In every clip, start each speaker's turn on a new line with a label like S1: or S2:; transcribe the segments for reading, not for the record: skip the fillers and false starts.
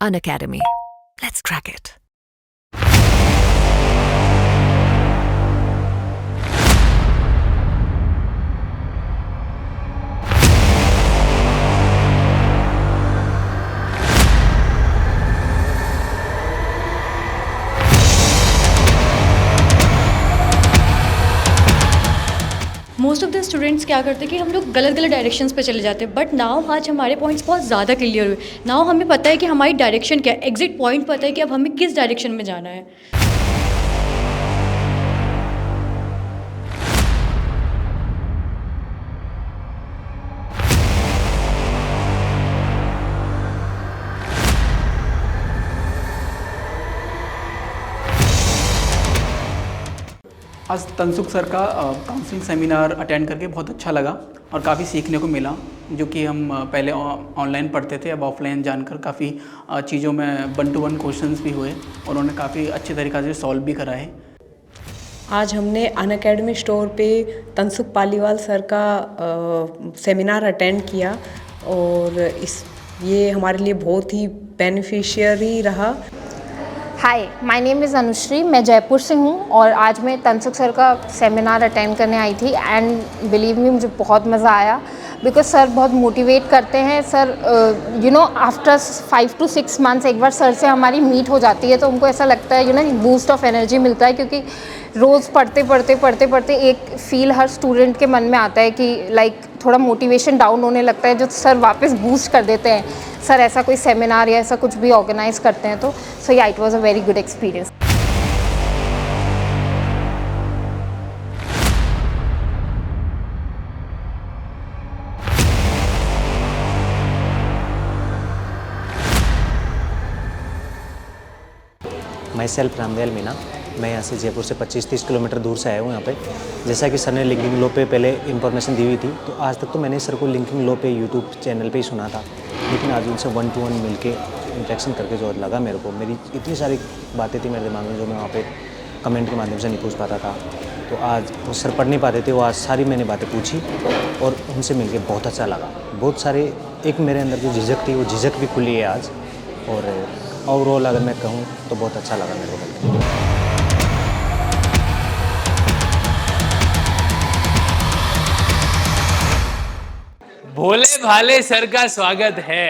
S1: Unacademy. Let's crack it.
S2: Most of the students क्या करते हैं कि हम लोग गलत गलत डायरेक्शंस पे चले जाते हैं, बट नाउ आज हमारे पॉइंट्स बहुत ज़्यादा क्लियर हुए। नाउ हमें पता है कि हमारी डायरेक्शन क्या है, एग्जिट पॉइंट पता है कि अब हमें किस डायरेक्शन में जाना है।
S3: आज तनसुख सर का काउंसलिंग सेमिनार अटेंड करके बहुत अच्छा लगा और काफ़ी सीखने को मिला, जो कि हम पहले ऑनलाइन पढ़ते थे, अब ऑफलाइन जानकर काफ़ी चीज़ों में 1-to-1 क्वेश्चंस भी हुए और उन्होंने काफ़ी अच्छे तरीक़े से सॉल्व भी कराए।
S4: आज हमने अनअकैडमी स्टोर पे तनसुख पालीवाल सर का सेमिनार अटेंड किया और ये हमारे लिए बहुत ही बेनिफिशियरी रहा।
S5: हाय, माय नेम इज़ अनुश्री, मैं जयपुर से हूँ और आज मैं तनसुख सर का सेमिनार अटेंड करने आई थी एंड बिलीव मी मुझे बहुत मज़ा आया बिकॉज सर बहुत मोटिवेट करते हैं। सर आफ्टर 5 to 6 months एक बार सर से हमारी मीट हो जाती है तो हमको ऐसा लगता है बूस्ट ऑफ एनर्जी मिलता है, क्योंकि रोज़ पढ़ते एक फील हर स्टूडेंट के मन में आता है कि लाइक थोड़ा मोटिवेशन डाउन होने लगता है, जो सर वापस बूस्ट कर देते हैं। सर ऐसा कोई सेमिनार या ऐसा कुछ भी ऑर्गेनाइज करते हैं तो सो या it was a very good experience.
S6: मैं सेल्फ रामदयाल मीना, मैं यहाँ से जयपुर से 25-30 किलोमीटर दूर से आया हूँ यहाँ पे। जैसा कि सर ने लिंकिंग लो पे पहले इन्फॉर्मेशन दी हुई थी, तो आज तक तो मैंने सर को लिंकिंग लो पे यूट्यूब चैनल पे ही सुना था, लेकिन आज उनसे 1-to-1 मिलके इंटरेक्शन करके जो लगा मेरे को, मेरी इतनी सारी बातें थी मेरे दिमाग में जो मैं वहाँ पे कमेंट के माध्यम से नहीं पूछ पाता था, तो आज वो सर पढ़ नहीं पाते थे, वो आज सारी मैंने बातें पूछी और उनसे मिल बहुत अच्छा लगा। बहुत सारे एक मेरे अंदर जो झिझक थी वो झिझक भी खुली है आज, और ओवरऑल अगर मैं कहूँ तो बहुत अच्छा लगा मेरे को।
S7: भोले भाले सर का स्वागत है।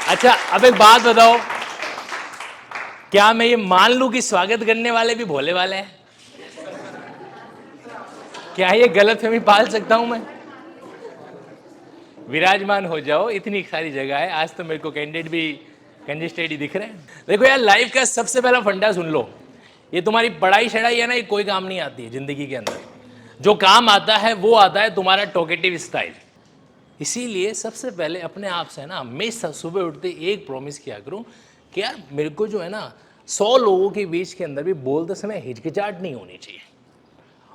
S7: अच्छा, अब एक बात बताओ, क्या मैं ये मान लूं कि स्वागत करने वाले भी भोले वाले हैं? क्या ये गलतफहमी पाल सकता हूं मैं? विराजमान हो जाओ, इतनी सारी जगह है। आज तो मेरे को कैंडिडेट भी कंजेस्टेड ही दिख रहे हैं। देखो यार, लाइफ का सबसे पहला फंडा सुन लो, ये तुम्हारी पढ़ाई शढ़ाई है ना, ये कोई काम नहीं आती है जिंदगी के अंदर। जो काम आता है वो आता है तुम्हारा टॉकेटिव स्टाइल। इसीलिए सबसे पहले अपने आप से ना हमेशा सुबह उठते एक प्रॉमिस किया करूं कि यार मेरे को जो है ना 100 लोगों के बीच के अंदर भी बोलते समय हिचकिचाहट नहीं होनी चाहिए।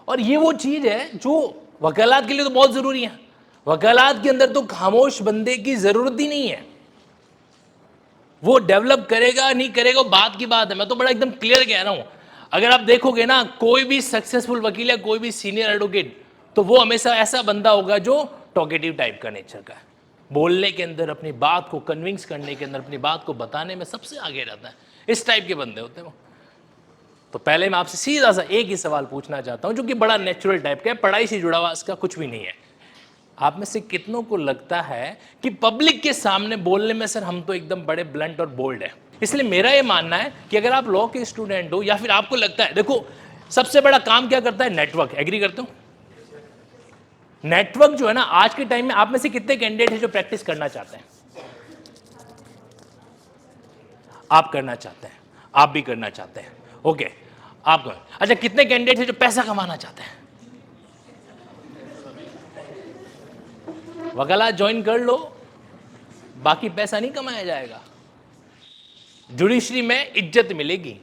S7: और ये वो चीज़ है जो वकालत के लिए तो बहुत ज़रूरी है। वकालत के अंदर तो खामोश बंदे की ज़रूरत ही नहीं है। वो डेवलप करेगा नहीं करेगा बात की बात है। मैं तो बड़ा एकदम क्लियर कह रहा हूँ, अगर आप देखोगे ना कोई भी सक्सेसफुल वकील या कोई भी सीनियर एडवोकेट, तो वो हमेशा ऐसा बंदा होगा जो टॉकेटिव टाइप का नेचर का है। बोलने के अंदर, अपनी बात को कन्विंस करने के अंदर, अपनी बात को बताने में सबसे आगे रहता है। इस टाइप के बंदे होते हैं वो। तो पहले मैं आपसे सीधा सा एक ही सवाल पूछना चाहता हूं, जो कि बड़ा नेचुरल टाइप का है, पढ़ाई से जुड़ा हुआ इसका कुछ भी नहीं है। आप में से कितनों को लगता है कि पब्लिक के सामने बोलने में सर हम तो एकदम बड़े ब्लंट और बोल्ड है? इसलिए मेरा ये मानना है कि अगर आप लॉ के स्टूडेंट हो या फिर आपको लगता है, देखो सबसे बड़ा काम क्या करता है? नेटवर्क। एग्री करते हो? नेटवर्क जो है ना आज के टाइम में, आप में से कितने कैंडिडेट हैं जो प्रैक्टिस करना चाहते हैं? आप करना चाहते हैं, आप भी करना चाहते हैं, ओके आप कर। अच्छा, कितने कैंडिडेट हैं जो पैसा कमाना चाहते हैं? वकालत ज्वाइन कर लो, बाकी पैसा नहीं कमाया जाएगा। जुडिशरी में इज्जत मिलेगी,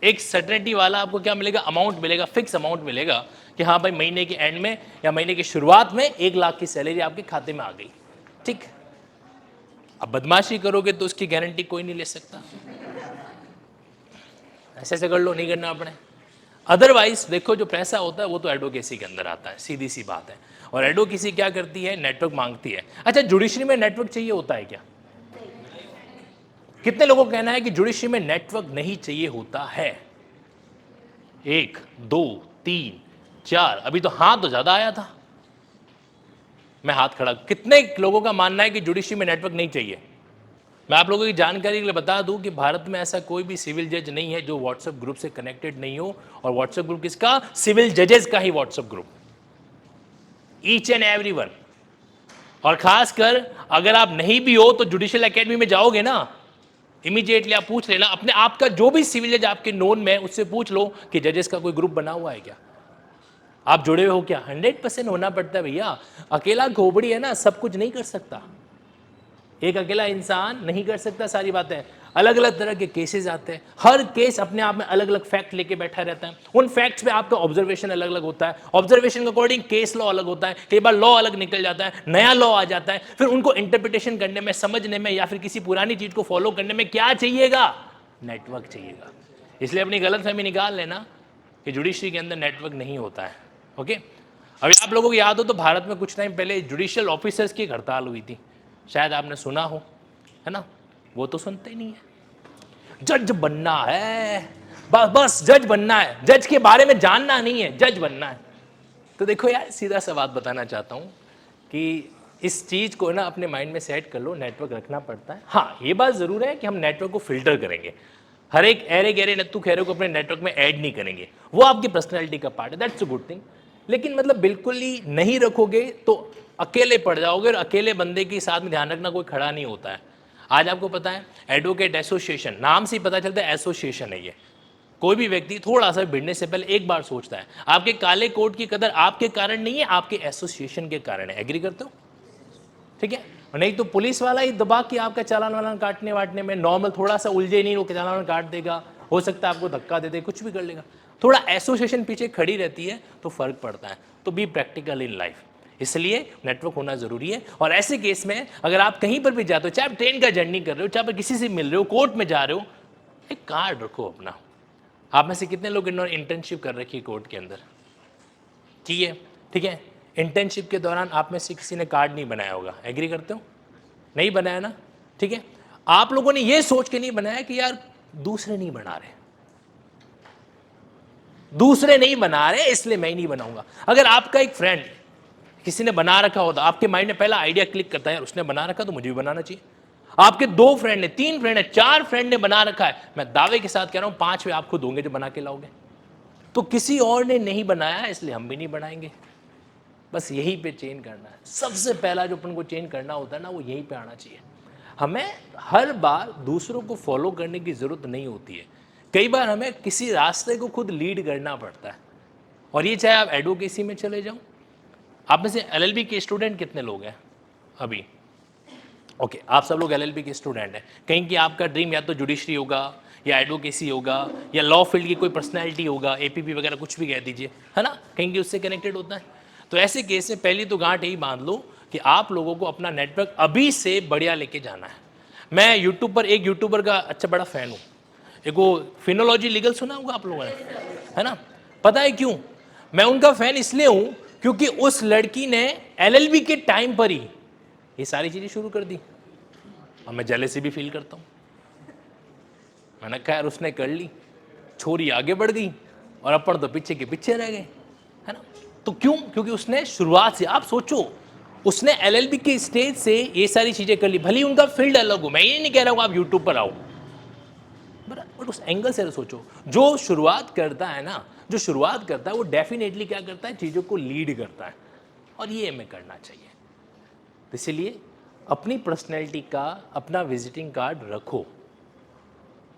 S7: एक सर्टेनिटी वाला आपको क्या मिलेगा? अमाउंट मिलेगा, फिक्स अमाउंट मिलेगा कि हाँ भाई महीने के एंड में या महीने की शुरुआत में 1 लाख की सैलरी आपके खाते में आ गई। ठीक, अब बदमाशी करोगे तो उसकी गारंटी कोई नहीं ले सकता। ऐसे कर लो, नहीं करना अपने। अदरवाइज देखो जो पैसा होता है वो तो एडवोकेसी के अंदर आता है, सीधी सी बात है। और एडवोकेसी क्या करती है, नेटवर्क मांगती है। अच्छा, जुडिशरी में नेटवर्क चाहिए होता है क्या? कितने लोगों का कहना है कि जुडिशरी में नेटवर्क नहीं चाहिए होता है? 1 2 3 4, अभी तो हाथ तो ज्यादा आया था, मैं हाथ खड़ा। कितने लोगों का मानना है कि जुडिशरी में नेटवर्क नहीं चाहिए? मैं आप लोगों की जानकारी के लिए बता दूं कि भारत में ऐसा कोई भी सिविल जज नहीं है जो व्हाट्सएप ग्रुप से कनेक्टेड नहीं हो। और व्हाट्सएप ग्रुप किसका? सिविल जजेस का ही WhatsApp group, each and everyone. और खासकर अगर आप नहीं भी हो तो जुडिशियल एकेडमी में जाओगे ना, इमीडिएटली आप पूछ लेना अपने आप का, जो भी सिविल जज आपके नोन में, उससे पूछ लो कि जजेस का कोई ग्रुप बना हुआ है क्या, आप जुड़े हुए हो क्या? 100% होना पड़ता है भैया। अकेला घोबड़ी है ना, सब कुछ नहीं कर सकता। एक अकेला इंसान नहीं कर सकता सारी बातें। अलग अलग तरह के केसेस आते हैं, हर केस अपने आप में अलग अलग फैक्ट लेके बैठा रहता है। उन फैक्ट्स पे आपका ऑब्जर्वेशन अलग अलग होता है, ऑब्जर्वेशन के अकॉर्डिंग केस लॉ अलग होता है, कई बार लॉ अलग निकल जाता है, नया लॉ आ जाता है। फिर उनको इंटरप्रिटेशन करने में, समझने में, या फिर किसी पुरानी चीज को फॉलो करने में क्या चाहिएगा? नेटवर्क चाहिएगा। इसलिए अपनी गलतफहमी निकाल लेना कि जुडिशरी के अंदर नेटवर्क नहीं होता है। ओके, अभी आप लोगों को याद हो तो भारत में कुछ टाइम पहले जुडिशियल ऑफिसर्स की हड़ताल हुई थी, शायद आपने सुना हो, है ना? वो तो सुनते ही नहीं है। जज बनना है, बस जज बनना है, जज के बारे में जानना नहीं है, जज बनना है। तो देखो यार, सीधा सा बात बताना चाहता हूँ कि इस चीज़ को ना अपने माइंड में सेट कर लो, नेटवर्क रखना पड़ता है। हाँ, ये बात ज़रूर है कि हम नेटवर्क को फिल्टर करेंगे, हर एक ऐरे गहरे नत्थु खैरे को अपने नेटवर्क में ऐड नहीं करेंगे, वो आपकी पर्सनैलिटी का पार्ट है, दैट्स अ गुड थिंग। लेकिन मतलब बिल्कुल ही नहीं रखोगे तो अकेले पड़ जाओगे, और अकेले बंदे के साथ में ध्यान रखना कोई खड़ा नहीं होता है। आज आपको पता है एडवोकेट एसोसिएशन, नाम से ही पता चलता है एसोसिएशन है ये। कोई भी व्यक्ति थोड़ा सा भिड़ने से पहले एक बार सोचता है। आपके काले कोट की कदर आपके कारण नहीं है, आपके एसोसिएशन के कारण है। एग्री करते हो? ठीक है, नहीं तो पुलिस वाला ही दबा के आपका चालान वालान काटने वाटने में, नॉर्मल थोड़ा सा उलझे नहीं, वो चालान काट देगा, हो सकता है आपको धक्का दे दे, कुछ भी कर लेगा। थोड़ा एसोसिएशन पीछे खड़ी रहती है तो फर्क पड़ता है। तो बी प्रैक्टिकल इन लाइफ, इसलिए नेटवर्क होना जरूरी है। और ऐसे केस में अगर आप कहीं पर भी जाते हो, चाहे आप ट्रेन का जर्नी कर रहे हो, चाहे आप किसी से मिल रहे हो, कोर्ट में जा रहे हो, एक कार्ड रखो अपना। आप में से कितने लोग इन्होंने इंटर्नशिप कर रखी है कोर्ट के अंदर? ठीक है, इंटर्नशिप के दौरान आप में से किसी ने कार्ड नहीं बनाया होगा, एग्री करते हो? नहीं बनाया ना? ठीक है, आप लोगों ने ये सोच के नहीं बनाया कि यार दूसरे नहीं बना रहे, दूसरे नहीं बना रहे इसलिए मैं ही नहीं बनाऊंगा। अगर आपका एक फ्रेंड किसी ने बना रखा होता, आपके माइंड में पहला आइडिया क्लिक करता है, उसने बना रखा तो मुझे भी बनाना चाहिए। आपके 2 फ्रेंड ने, 3 फ्रेंड ने, 4 फ्रेंड ने बना रखा है, मैं दावे के साथ कह रहा हूं 5वें आप खुद होंगे जो बना के लाओगे। तो किसी और ने नहीं बनाया इसलिए हम भी नहीं बनाएंगे। बस यहीं पे चेंज करना है। सबसे पहला जो अपन को चेंज करना होता है ना, वो यहीं पे आना चाहिए। हमें हर बार दूसरों को फॉलो करने की ज़रूरत नहीं होती है, कई बार हमें किसी रास्ते को खुद लीड करना पड़ता है। और ये चाहे आप एडवोकेसी में चले जाओ। आप में से एलएलबी के स्टूडेंट कितने लोग हैं अभी? ओके, आप सब लोग एलएलबी के स्टूडेंट हैं। कहीं कि आपका ड्रीम या तो जुडिशरी होगा, या एडवोकेसी होगा, या लॉ फील्ड की कोई पर्सनैलिटी होगा, एपीपी वगैरह कुछ भी कह दीजिए, है ना? कहीं कि उससे कनेक्टेड होता है। तो ऐसे केस में पहली तो गांठ यही बांध लो कि आप लोगों को अपना नेटवर्क अभी से बढ़िया लेके जाना है। मैं यूट्यूब पर एक यूट्यूबर का अच्छा बड़ा फ़ैन हूँ, एक वो फिनोलॉजी लीगल सुना होगा आप लोगों ने, है ना? पता है क्यों मैं उनका फ़ैन इसलिए हूँ? क्योंकि उस लड़की ने एलएलबी के टाइम पर ही ये सारी चीज़ें शुरू कर दी, और मैं जेलसी भी फील करता हूँ। मैंने कहा यार उसने कर ली, छोरी आगे बढ़ गई और अपन तो पीछे के पीछे रह गए, है ना? तो क्यों? क्योंकि उसने शुरुआत से, आप सोचो, उसने एलएलबी के स्टेज से ये सारी चीज़ें कर ली। भले उनका फील्ड अलग हो, मैं ये नहीं कह रहा हूँ आप यूट्यूब पर आओ, बट उस एंगल से सोचो। जो शुरुआत करता है ना, जो शुरुआत करता है वो डेफिनेटली क्या करता है, चीज़ों को लीड करता है, और ये हमें करना चाहिए। तो इसीलिए अपनी पर्सनैलिटी का अपना विजिटिंग कार्ड रखो,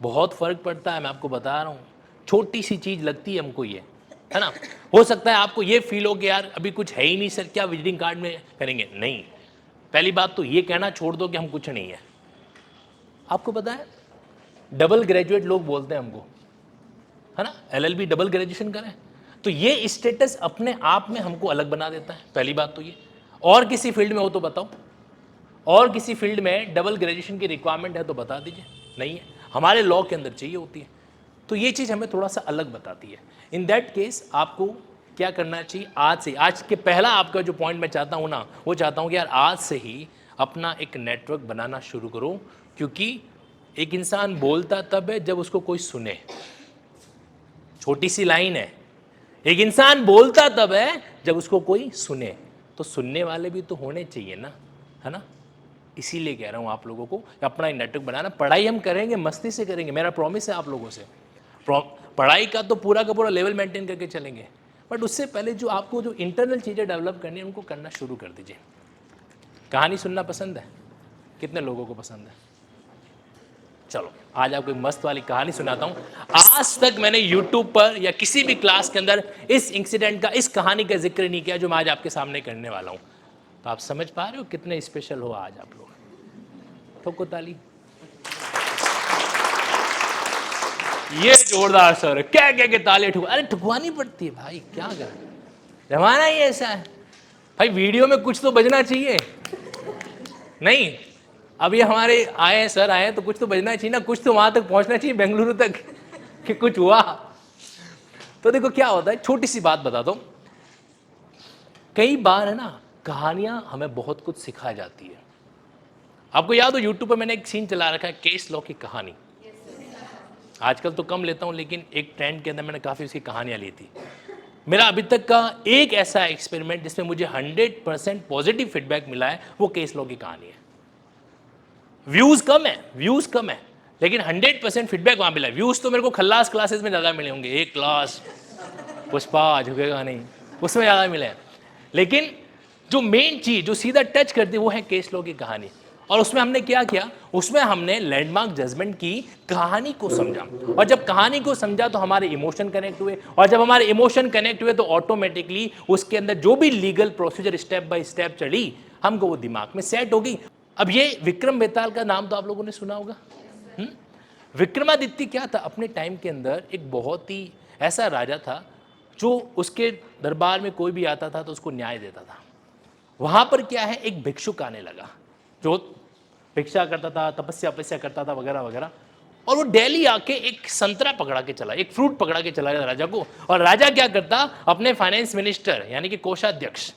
S7: बहुत फ़र्क पड़ता है। मैं आपको बता रहा हूँ, छोटी सी चीज़ लगती है हमको ये, है ना? हो सकता है आपको ये फील हो कि यार अभी कुछ है ही नहीं सर, क्या विजिटिंग कार्ड में करेंगे? नहीं, पहली बात तो ये कहना छोड़ दो कि हम कुछ नहीं है। आपको पता है डबल ग्रेजुएट लोग बोलते हैं हमको, है ना? एलएलबी डबल ग्रेजुएशन करें तो ये स्टेटस अपने आप में हमको अलग बना देता है। पहली बात तो ये। और किसी फील्ड में हो तो बताओ, और किसी फील्ड में डबल ग्रेजुएशन की रिक्वायरमेंट है तो बता दीजिए। नहीं है, हमारे लॉ के अंदर चाहिए होती है। तो ये चीज़ हमें थोड़ा सा अलग बताती है। इन दैट केस आपको क्या करना चाहिए, आज के पहला आपका जो पॉइंट मैं चाहता हूँ ना, वो चाहता हूँ कि यार आज से ही अपना एक नेटवर्क बनाना शुरू करो, क्योंकि एक इंसान बोलता तब है जब उसको कोई सुने। छोटी सी लाइन है, एक इंसान बोलता तब है जब उसको कोई सुने, तो सुनने वाले भी तो होने चाहिए ना, है ना। इसीलिए कह रहा हूँ आप लोगों को अपना नेटवर्क बनाना। पढ़ाई हम करेंगे, मस्ती से करेंगे, मेरा प्रॉमिस है आप लोगों से। पढ़ाई का तो पूरा का पूरा लेवल मेंटेन करके चलेंगे, बट उससे पहले जो आपको जो इंटरनल चीज़ें डेवलप करनी है उनको करना शुरू कर दीजिए। कहानी सुनना पसंद है? कितने लोगों को पसंद है? चलो आज आपको एक मस्त वाली कहानी सुनाता हूँ। आज तक मैंने YouTube पर या किसी भी क्लास के अंदर इस इंसिडेंट का, इस कहानी का जिक्र नहीं किया जो मैं आज आपके सामने करने वाला हूँ। तो आप समझ पा रहे हो कितने स्पेशल हो आज आप लोग। ठोको ताली। ये जोरदार सर, क्या क्या के ताले ठुक, अरे ठुकवानी पड़ती है भाई, क्या करें, जमाना ही ऐसा है भाई। वीडियो में कुछ तो बजना चाहिए नहीं। अब ये हमारे आए हैं, सर आए हैं, तो कुछ तो बजना चाहिए ना, कुछ तो वहां तक पहुंचना चाहिए बेंगलुरु तक कि कुछ हुआ। तो देखो क्या होता है, छोटी सी बात बता दो। कई बार है ना, कहानियां हमें बहुत कुछ सिखा जाती है। आपको याद हो यूट्यूब पर मैंने एक सीन चला रखा है, केस लॉ की कहानी। आजकल तो कम लेता हूं, लेकिन एक ट्रेंड के अंदर मैंने काफ़ी उसकी कहानियां ली थी। मेरा अभी तक का एक ऐसा एक्सपेरिमेंट जिसमें मुझे 100% पॉजिटिव फीडबैक मिला है, वो केस लॉ की कहानी है। व्यूज़ कम है, लेकिन 100% फीडबैक वहाँ मिला है। व्यूज़ तो मेरे को खल्लास क्लासेस में ज़्यादा मिले होंगे, एक क्लास पुष्पा झुकेगा नहीं, उसमें ज़्यादा मिले हैं। लेकिन जो मेन चीज़ जो सीधा टच करती है वो है केस लॉ की कहानी। और उसमें हमने क्या किया, उसमें हमने लैंडमार्क जजमेंट की कहानी को समझा, और जब कहानी को समझा तो हमारे इमोशन कनेक्ट हुए, और जब हमारे इमोशन कनेक्ट हुए तो ऑटोमेटिकली उसके अंदर जो भी legal procedure step by step चली, हमको वो दिमाग में सेट हो गई। अब ये विक्रम बेताल का नाम तो आप लोगों ने सुना होगा। विक्रमादित्य क्या था, अपने टाइम के अंदर एक बहुत ही ऐसा राजा था जो उसके दरबार में कोई भी आता था तो उसको न्याय देता था। वहां पर क्या है, एक भिक्षुक आने लगा जो भिक्षा करता था, तपस्या करता था वगैरह वगैरह, और वो डेली आके एक संतरा पकड़ा के चला, एक फ्रूट पकड़ा के चला राजा को। और राजा क्या करता, अपने फाइनेंस मिनिस्टर यानी कि कोषाध्यक्ष,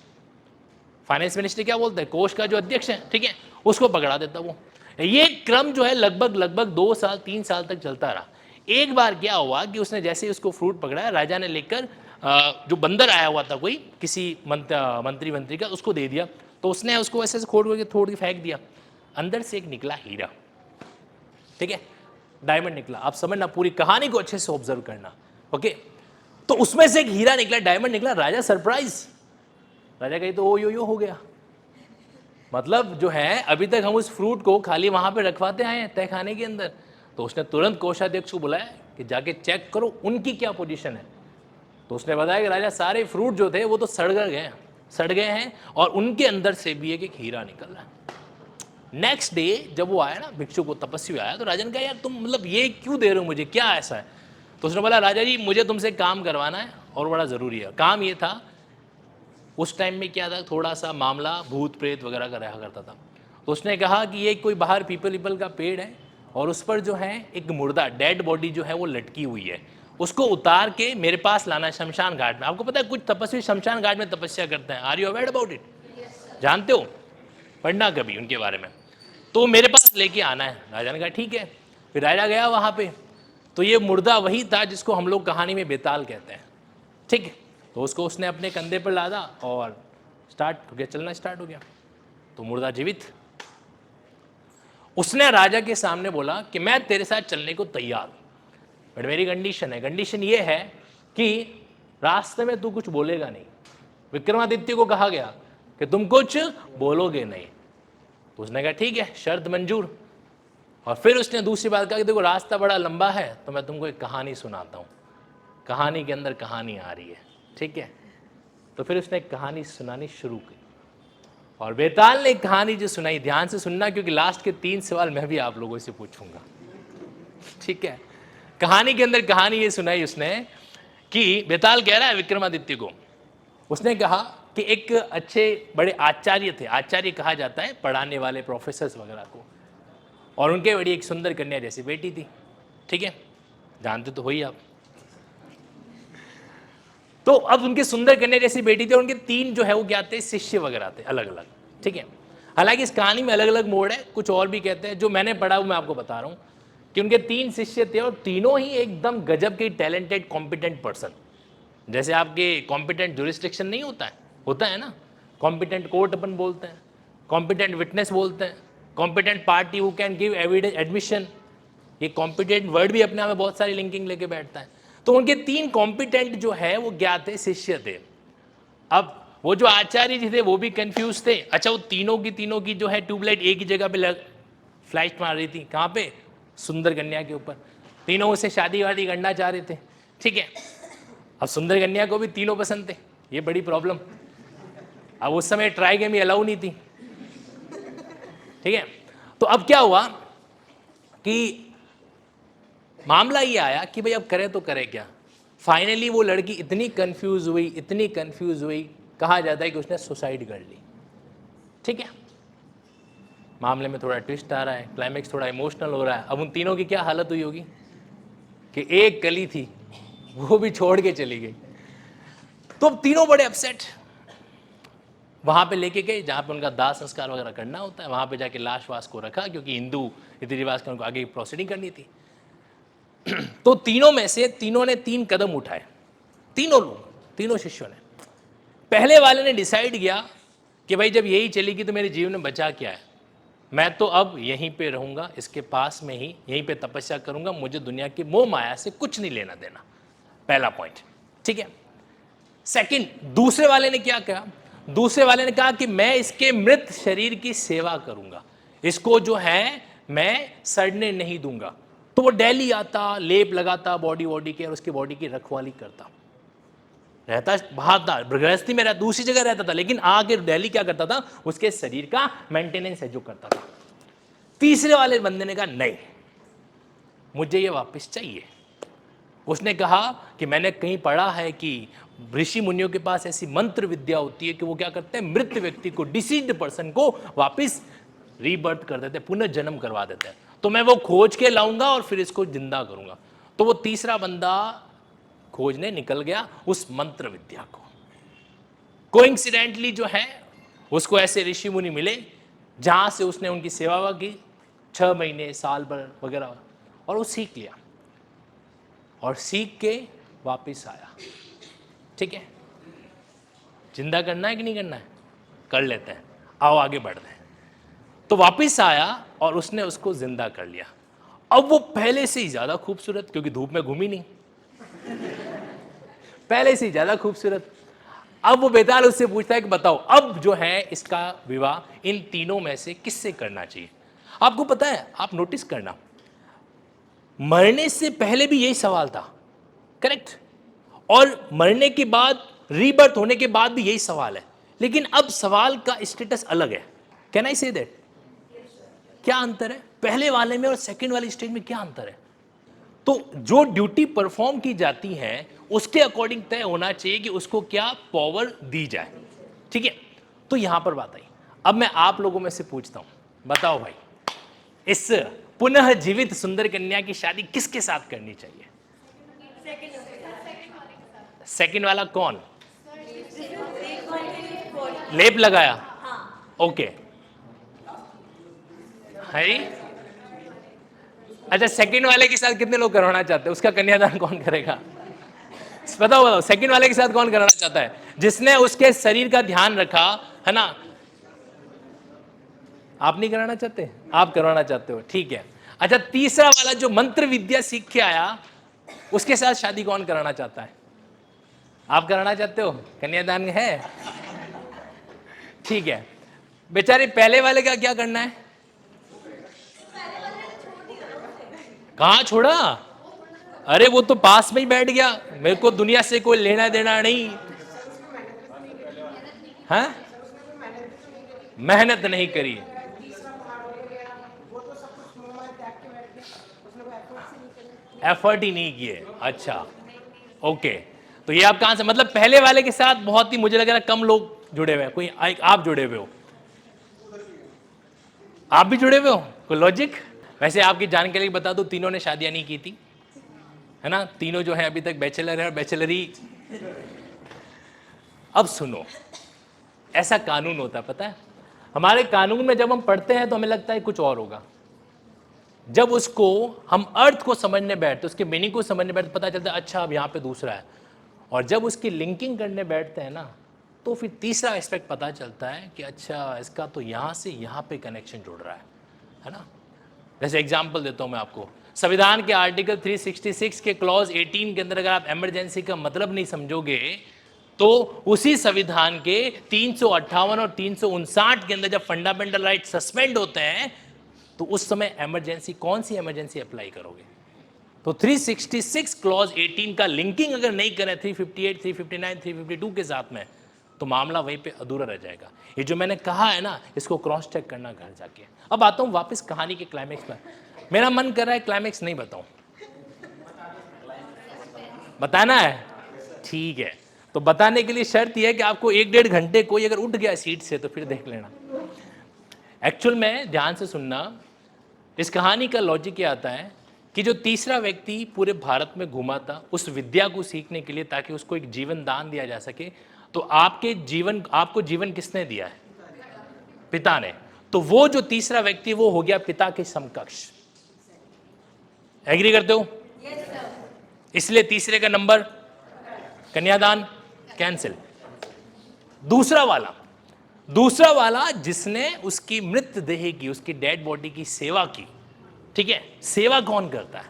S7: फाइनेंस मिनिस्टर क्या बोलते हैं, कोष का जो अध्यक्ष है, ठीक है, उसको पकड़ा देता वो। ये क्रम जो है लगभग 2 साल 3 साल तक चलता रहा। एक बार क्या हुआ कि उसने जैसे ही उसको फ्रूट पकड़ाया, राजा ने लेकर जो बंदर आया हुआ था कोई किसी मंत्री का, उसको दे दिया। तो उसने उसको ऐसे थोड़ के फेंक दिया, अंदर से एक निकला हीरा, ठीक है, डायमंड निकला। आप समझना, पूरी कहानी को अच्छे से ऑब्जर्व करना, ओके। तो उसमें से एक हीरा निकला, डायमंड निकला, राजा सरप्राइज, राजा कही तो ओ यो हो गया। मतलब जो है, अभी तक हम उस फ्रूट को खाली वहां पे रखवाते आए हैं तहखाने के अंदर। तो उसने तुरंत कोषाध्यक्ष को बुलाया कि जाके चेक करो उनकी क्या पोजीशन है। तो उसने बताया कि राजा सारे फ्रूट जो थे वो तो सड़ गए हैं और उनके अंदर से भी एक हीरा निकल रहा है। नेक्स्ट डे जब वो आया ना, भिक्षु को तपस्वी आया, तो राजा ने कहा यार तुम मतलब ये क्यों दे रहे हो मुझे, क्या ऐसा है। तो उसने बोला राजा जी मुझे तुमसे काम करवाना है और बड़ा ज़रूरी है। काम ये था, उस टाइम में क्या था, थोड़ा सा मामला भूत प्रेत वगैरह का रहा करता था। तो उसने कहा कि ये कोई बाहर पीपल का पेड़ है और उस पर जो है एक मुर्दा डेड बॉडी जो है वो लटकी हुई है, उसको उतार के मेरे पास लाना है शमशान घाट में। आपको पता है कुछ तपस्वी शमशान घाट में तपस्या करते हैं, are you aware about it, जानते हो, पढ़ना कभी उनके बारे में। तो मेरे पास लेके आना है। राजा ने कहा ठीक है। फिर राजा गया वहाँ पे, तो ये मुर्दा वही था जिसको हम लोग कहानी में बेताल कहते हैं, ठीक। तो उसको उसने अपने कंधे पर लादा और चलना स्टार्ट हो गया। तो मुर्दा जीवित। उसने राजा के सामने बोला कि मैं तेरे साथ चलने को तैयार हूं, बट मेरी कंडीशन है। कंडीशन ये है कि रास्ते में तू कुछ बोलेगा नहीं। विक्रमादित्य को कहा गया कि तुम कुछ बोलोगे नहीं। तो उसने कहा ठीक है, शर्त मंजूर। और फिर उसने दूसरी बात कहा कि देखो रास्ता बड़ा लंबा है तो मैं तुमको एक कहानी सुनाता हूँ, कहानी के अंदर कहानी आ रही है, ठीक है। तो फिर उसने एक कहानी सुनानी शुरू की और बेताल ने एक कहानी जो सुनाई, ध्यान से सुनना क्योंकि लास्ट के 3 सवाल मैं भी आप लोगों से पूछूंगा, ठीक है। कहानी के अंदर कहानी ये सुनाई उसने कि बेताल कह रहा है विक्रमादित्य को, उसने कहा कि एक अच्छे बड़े आचार्य थे, आचार्य कहा जाता है पढ़ाने वाले प्रोफेसर्स वगैरह को, और उनके बड़ी एक सुंदर कन्या जैसी बेटी थी, ठीक है। जानते तो हो ही आप। तो अब उनके सुंदर कन्या जैसी बेटी थी और उनके 3 जो है वो क्या थे, शिष्य वगैरह थे अलग अलग, ठीक है। हालांकि इस कहानी में अलग अलग मोड़ है, कुछ और भी कहते हैं, जो मैंने पढ़ा वो मैं आपको बता रहा हूं कि उनके 3 शिष्य थे और तीनों ही एकदम गजब के टैलेंटेड कॉम्पिटेंट पर्सन। जैसे आपके कॉम्पिटेंट जुरिस्डिक्शन नहीं होता है ना, कॉम्पिटेंट कोर्ट अपन बोलते हैं, कॉम्पिटेंट विटनेस बोलते हैं, competent party who can give evidence admission. ये कॉम्पिटेंट वर्ड भी अपने आप में बहुत सारी लिंकिंग लेके बैठता है। तो उनके 3 कॉम्पिटेंट जो है वो क्या थे, शिष्य थे। अब वो जो आचार्य जी थे वो भी कंफ्यूज थे। अच्छा, वो तीनों की जो है ट्यूबलाइट एक ही जगह पे फ्लैश मार रही थी, कहाँ पे, सुंदर कन्या के ऊपर। तीनों उसे शादी वादी करना चाह रहे थे, ठीक है। अब सुंदर कन्या को भी तीनों पसंद थे, ये बड़ी प्रॉब्लम। अब उस समय ट्राईगेमी अलाउ नहीं थी, ठीक है। तो अब क्या हुआ कि मामला ये आया कि भाई अब करें तो करें क्या। फाइनली वो लड़की इतनी कंफ्यूज हुई, कहा जाता है कि उसने सुसाइड कर ली, ठीक है। मामले में थोड़ा ट्विस्ट आ रहा है, क्लाइमेक्स थोड़ा इमोशनल हो रहा है। अब उन तीनों की क्या हालत हुई होगी कि एक कली थी वो भी छोड़ के चली गई। तो अब तीनों बड़े अपसेट, वहां पे लेके गए जहां पे उनका दाह संस्कार वगैरह करना होता है, वहां पे जाके लाश वास को रखा, क्योंकि हिंदू रीति रिवाज का उनको आगे प्रोसीडिंग करनी थी। तो तीनों में से तीनों ने 3 कदम उठाए, तीनों शिष्यों ने। पहले वाले ने डिसाइड किया कि भाई जब यही चलेगी तो मेरे जीवन में बचा क्या है, मैं तो अब यहीं पे रहूंगा, इसके पास में ही यहीं पे तपस्या करूंगा, मुझे दुनिया की मोह माया से कुछ नहीं लेना देना। पहला पॉइंट, ठीक है। सेकंड, दूसरे वाले ने क्या कहा, दूसरे वाले ने कहा कि मैं इसके मृत शरीर की सेवा करूंगा, इसको जो है मैं सड़ने नहीं दूंगा। तो वो डेली आता, लेप लगाता बॉडी के, और उसकी बॉडी की रखवाली करता रहता, बहादुर गृहस्थी में रहता, दूसरी जगह रहता था, लेकिन आगे दिल्ली क्या करता था, उसके शरीर का मेंटेनेंस है जो करता था। तीसरे वाले बंदे ने कहा नहीं, मुझे ये वापस चाहिए। उसने कहा कि मैंने कहीं पढ़ा है कि ऋषि मुनियों के पास ऐसी मंत्र विद्या होती है कि वो क्या करते हैं, मृत व्यक्ति को, डिसीज्ड पर्सन को वापस रीबर्थ कर देते हैं, पुनर्जन्म करवा देते हैं। तो मैं वो खोज के लाऊंगा और फिर इसको जिंदा करूंगा। तो वो तीसरा बंदा खोजने निकल गया उस मंत्र विद्या को। कोइंसिडेंटली जो है उसको ऐसे ऋषि मुनि मिले जहां से उसने उनकी सेवा की 6 महीने, साल भर वगैरह, और वो सीख लिया और सीख के वापिस आया। ठीक है, जिंदा करना है कि नहीं करना है, कर लेते हैं, आओ आगे बढ़ते हैं। तो वापिस आया और उसने उसको जिंदा कर लिया। अब वो पहले से ही ज्यादा खूबसूरत, क्योंकि धूप में घूमी नहीं, पहले से ही ज्यादा खूबसूरत। अब वो बेताल उससे पूछता है कि बताओ अब जो है इसका विवाह इन तीनों में से किससे करना चाहिए। आपको पता है, आप नोटिस करना, मरने से पहले भी यही सवाल था, करेक्ट, और मरने के बाद, रीबर्थ होने के बाद भी यही सवाल है, लेकिन अब सवाल का स्टेटस अलग है। Can I say that? क्या अंतर है पहले वाले में और सेकंड वाले स्टेज में, क्या अंतर है? तो जो ड्यूटी परफॉर्म की जाती है उसके अकॉर्डिंग तय होना चाहिए कि उसको क्या पावर दी जाए। ठीक है, तो यहां पर बात आई। अब मैं आप लोगों में से पूछता हूं, बताओ भाई, इस पुनः जीवित सुंदर कन्या की शादी किसके साथ करनी चाहिए? सेकंड वाला कौन? लेप लगाया, ओके, है। अच्छा, सेकंड वाले के साथ कितने लोग करवाना चाहते हैं? उसका कन्यादान कौन करेगा? बताओ, सेकंड वाले के साथ कौन कराना चाहता है? जिसने उसके शरीर का ध्यान रखा है ना। आप नहीं कराना चाहते, आप करवाना चाहते हो, ठीक है। अच्छा, तीसरा वाला जो मंत्र विद्या सीख के आया, उसके साथ शादी कौन कराना चाहता है? आप कराना चाहते हो? कन्यादान है, ठीक है। बेचारे पहले वाले का क्या करना है? कहां छोड़ा? अरे वो तो पास में ही बैठ गया, मेरे को दुनिया से कोई लेना देना नहीं, है, मेहनत नहीं करी, एफर्ट ही नहीं किए। अच्छा, ओके, तो ये आप कहां से, मतलब पहले वाले के साथ बहुत ही, मुझे लग रहा है कम लोग जुड़े हुए हैं। कोई आप जुड़े हुए हो? आप भी जुड़े हुए हो? कोई लॉजिक? वैसे आपकी जानकारी बता दूं, तीनों ने शादियां नहीं की थी, है ना, तीनों जो है अभी तक बैचलर है और बैचलरी। अब सुनो, ऐसा कानून होता है, पता है हमारे कानून में जब हम पढ़ते हैं तो हमें लगता है कुछ और होगा, जब उसको हम अर्थ को समझने बैठते, उसके मीनिंग को समझने बैठते, पता चलता है अच्छा अब यहाँ पे दूसरा है, और जब उसकी लिंकिंग करने बैठते हैं ना तो फिर तीसरा एस्पेक्ट पता चलता है कि अच्छा इसका तो यहाँ से यहाँ पे कनेक्शन जुड़ रहा है ना। जैसे एग्जाम्पल देता हूँ मैं आपको, संविधान के आर्टिकल 366 के क्लॉज 18 के अंदर अगर आप इमरजेंसी का मतलब नहीं समझोगे तो उसी संविधान के 358 और 359 के अंदर जब फंडामेंटल राइट सस्पेंड होते हैं तो उस समय इमरजेंसी, कौन सी इमरजेंसी अप्लाई करोगे? तो 366 क्लॉज 18 का लिंकिंग अगर नहीं करें 358, 359, 352 के साथ में, तो मामला वहीं पे अधूरा रह जाएगा। ये जो मैंने कहा है ना, इसको क्रॉस चेक करना घर जाके। अब आता हूँ वापस कहानी के क्लाइमेक्स पर। मेरा मन कर रहा है क्लाइमेक्स नहीं बताऊं, बताना है, ठीक है। तो बताने के लिए शर्त यह है कि आपको 1-1.5 घंटे कोई अगर उठ गया सीट से तो फिर देख लेना। एक्चुअल में ध्यान से सुनना, इस कहानी का लॉजिक ये आता है कि जो तीसरा व्यक्ति पूरे भारत में घूमा था उस विद्या को सीखने के लिए ताकि उसको एक जीवन दान दिया जा सके, तो आपको जीवन किसने दिया है? पिता ने। तो वो जो तीसरा व्यक्ति वो हो गया पिता के समकक्ष। एग्री करते हो? इसलिए तीसरे का नंबर कन्यादान कैंसिल। दूसरा वाला जिसने उसकी मृतदेह की, उसकी डेड बॉडी की सेवा की, ठीक है। सेवा कौन करता है?